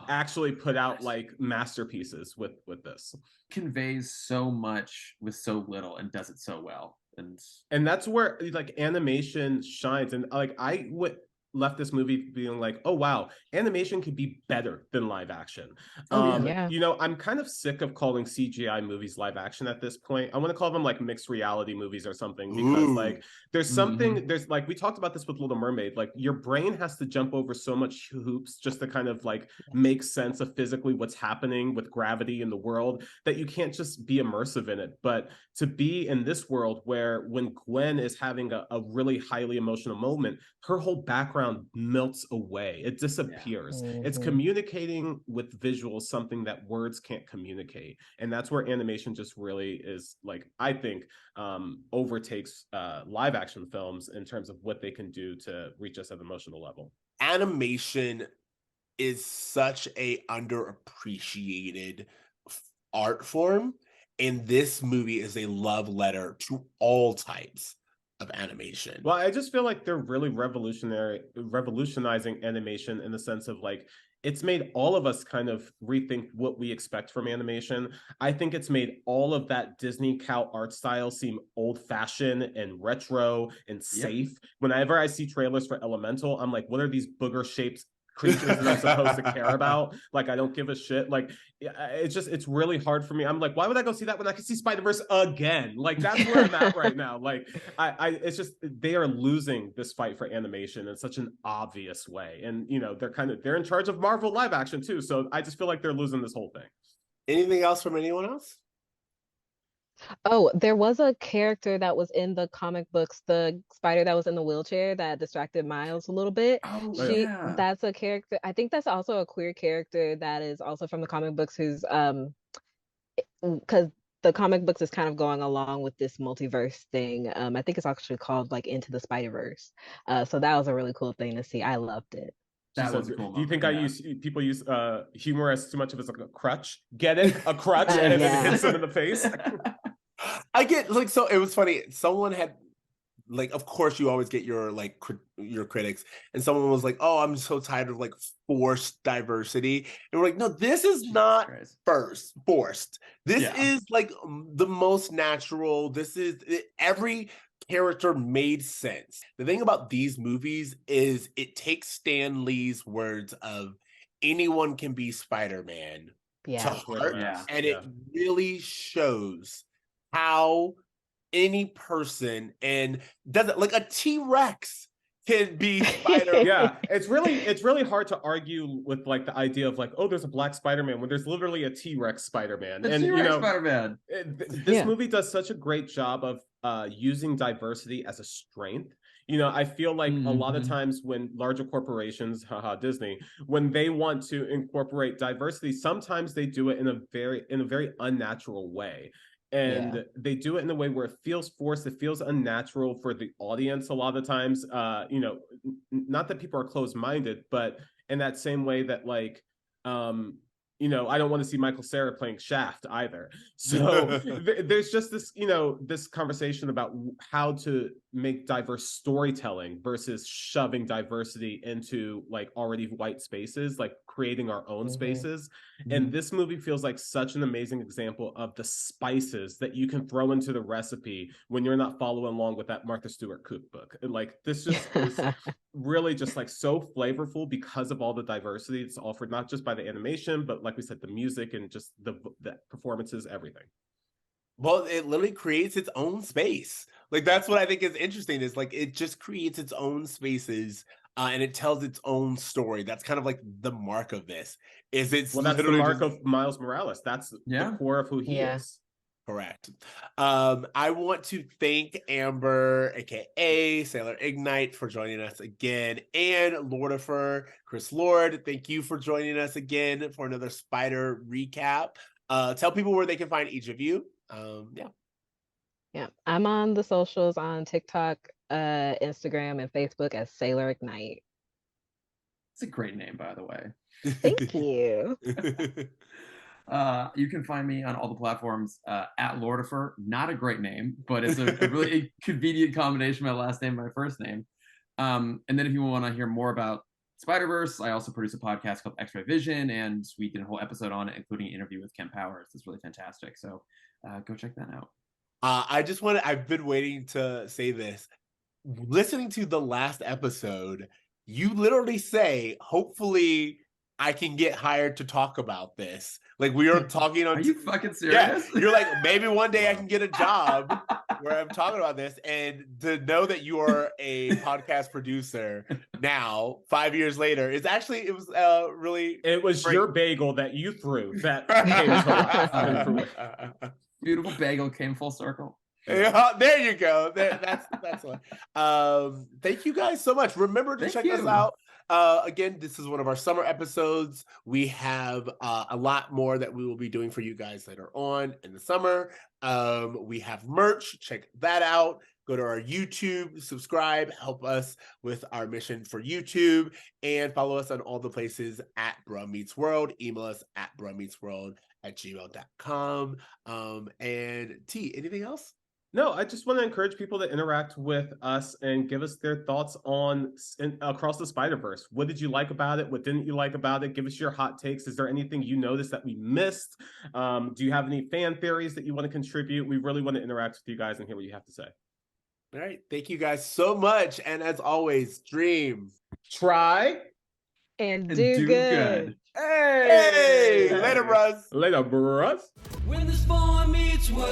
actually put out like masterpieces with this. Conveys so much with so little and does it so well. And that's where like animation shines. And like I would left this movie being like, oh wow, animation could be better than live action. I'm kind of sick of calling CGI movies live action at this point. I want to call them like mixed reality movies or something, because like there's something, there's like, we talked about this with Little Mermaid, like your brain has to jump over so much hoops just to kind of like make sense of physically what's happening with gravity in the world, that you can't just be immersive in it. But to be in this world where when Gwen is having a really highly emotional moment, her whole background melts away, it disappears. It's communicating with visuals something that words can't communicate, and that's where animation just really is, like, I think overtakes live action films in terms of what they can do to reach us at an emotional level. Animation is such a underappreciated art form, and this movie is a love letter to all types of animation. Well, I just feel like they're really revolutionizing animation in the sense of like, it's made all of us kind of rethink what we expect from animation. I think it's made all of that Disney cow art style seem old-fashioned and retro and safe. Whenever I see trailers for Elemental, I'm like, what are these booger-shaped creatures that I'm supposed to care about? Like, I don't give a shit. Like, it's really hard for me. I'm like, why would I go see that when I can see Spider-Verse again? Like, that's where I'm at right now. Like, it's just, they are losing this fight for animation in such an obvious way. And, they're in charge of Marvel live action too. So I just feel like they're losing this whole thing. Anything else from anyone else? Oh, there was a character that was in the comic books, the spider that was in the wheelchair that distracted Miles a little bit. That's a character. I think that's also a queer character that is also from the comic books, who's because the comic books is kind of going along with this multiverse thing. I think it's actually called like Into the Spider-Verse. So that was a really cool thing to see. I loved it. That was cool. Do you think people use humor as too much of as like a crutch? Get it? A crutch, and then it hits them in the face. I get, like, so it was funny. Someone had, like, of course you always get your like your critics, and someone was like, "Oh, I'm so tired of like forced diversity," and we're like, "No, this is not forced. This is like the most natural. This is every character made sense." The thing about these movies is it takes Stan Lee's words of anyone can be Spider-Man to heart, and it really shows how any person, and doesn't, like, a T-Rex can be Spider-Man. It's really hard to argue with like the idea of like, oh, there's a black Spider-Man when there's literally a T-Rex Spider-Man. And Spider-Man. This movie does such a great job of using diversity as a strength. I feel like a lot of times when larger corporations, Disney, when they want to incorporate diversity, sometimes they do it in a very unnatural way. And they do it in a way where it feels forced, it feels unnatural for the audience a lot of times. Not that people are closed-minded, but in that same way that like, I don't want to see Michael Cera playing Shaft either. So there's just this, this conversation about how to make diverse storytelling versus shoving diversity into like already white spaces, like creating our own spaces. And this movie feels like such an amazing example of the spices that you can throw into the recipe when you're not following along with that Martha Stewart cookbook. And like, this just is really just like so flavorful because of all the diversity it's offered, not just by the animation, but like we said, the music and just the performances, everything. Well, it literally creates its own space. Like, that's what I think is interesting, is like it just creates its own spaces, and it tells its own story. That's kind of like the mark of this. That's the mark of Miles Morales. That's the core of who he is. Correct. I want to thank Amber, aka Sailor Ignite, for joining us again, and Lordifer, Chris Lord. Thank you for joining us again for another Spider recap. Tell people where they can find each of you. Yeah, I'm on the socials on TikTok, Instagram, and Facebook as Sailor Ignite. It's a great name, by the way. Thank you. You can find me on all the platforms at Lordifer. Not a great name, but it's a really convenient combination of my last name and my first name. And then if you want to hear more about Spider-Verse, I also produce a podcast called X-Ray Vision, and we did a whole episode on it, including an interview with Ken Powers. It's really fantastic. So go check that out. I've been waiting to say this. Listening to the last episode, you literally say, hopefully I can get hired to talk about this. Like, we are talking on. Are you fucking serious? Yeah, you're like, maybe one day I can get a job where I'm talking about this. And to know that you are a podcast producer now, 5 years later, it was really. It was great. your bagel that you threw that came to life. Beautiful bagel came full circle. Yeah, there you go. That's one. Thank you guys so much. Remember to check us out. Again, this is one of our summer episodes. We have a lot more that we will be doing for you guys later on in the summer. We have merch. Check that out. Go to our YouTube, subscribe, help us with our mission for YouTube, and follow us on all the places at Brum Meets World. Email us at brummeetsworld@gmail.com. And T, anything else? No, I just want to encourage people to interact with us and give us their thoughts on Across the Spider-Verse. What did you like about it? What didn't you like about it? Give us your hot takes. Is there anything you noticed that we missed? Do you have any fan theories that you want to contribute? We really want to interact with you guys and hear what you have to say. All right. Thank you guys so much. And as always, dream, try, and do good. Hey! Later, bros. Later, bros. When this boy meets world.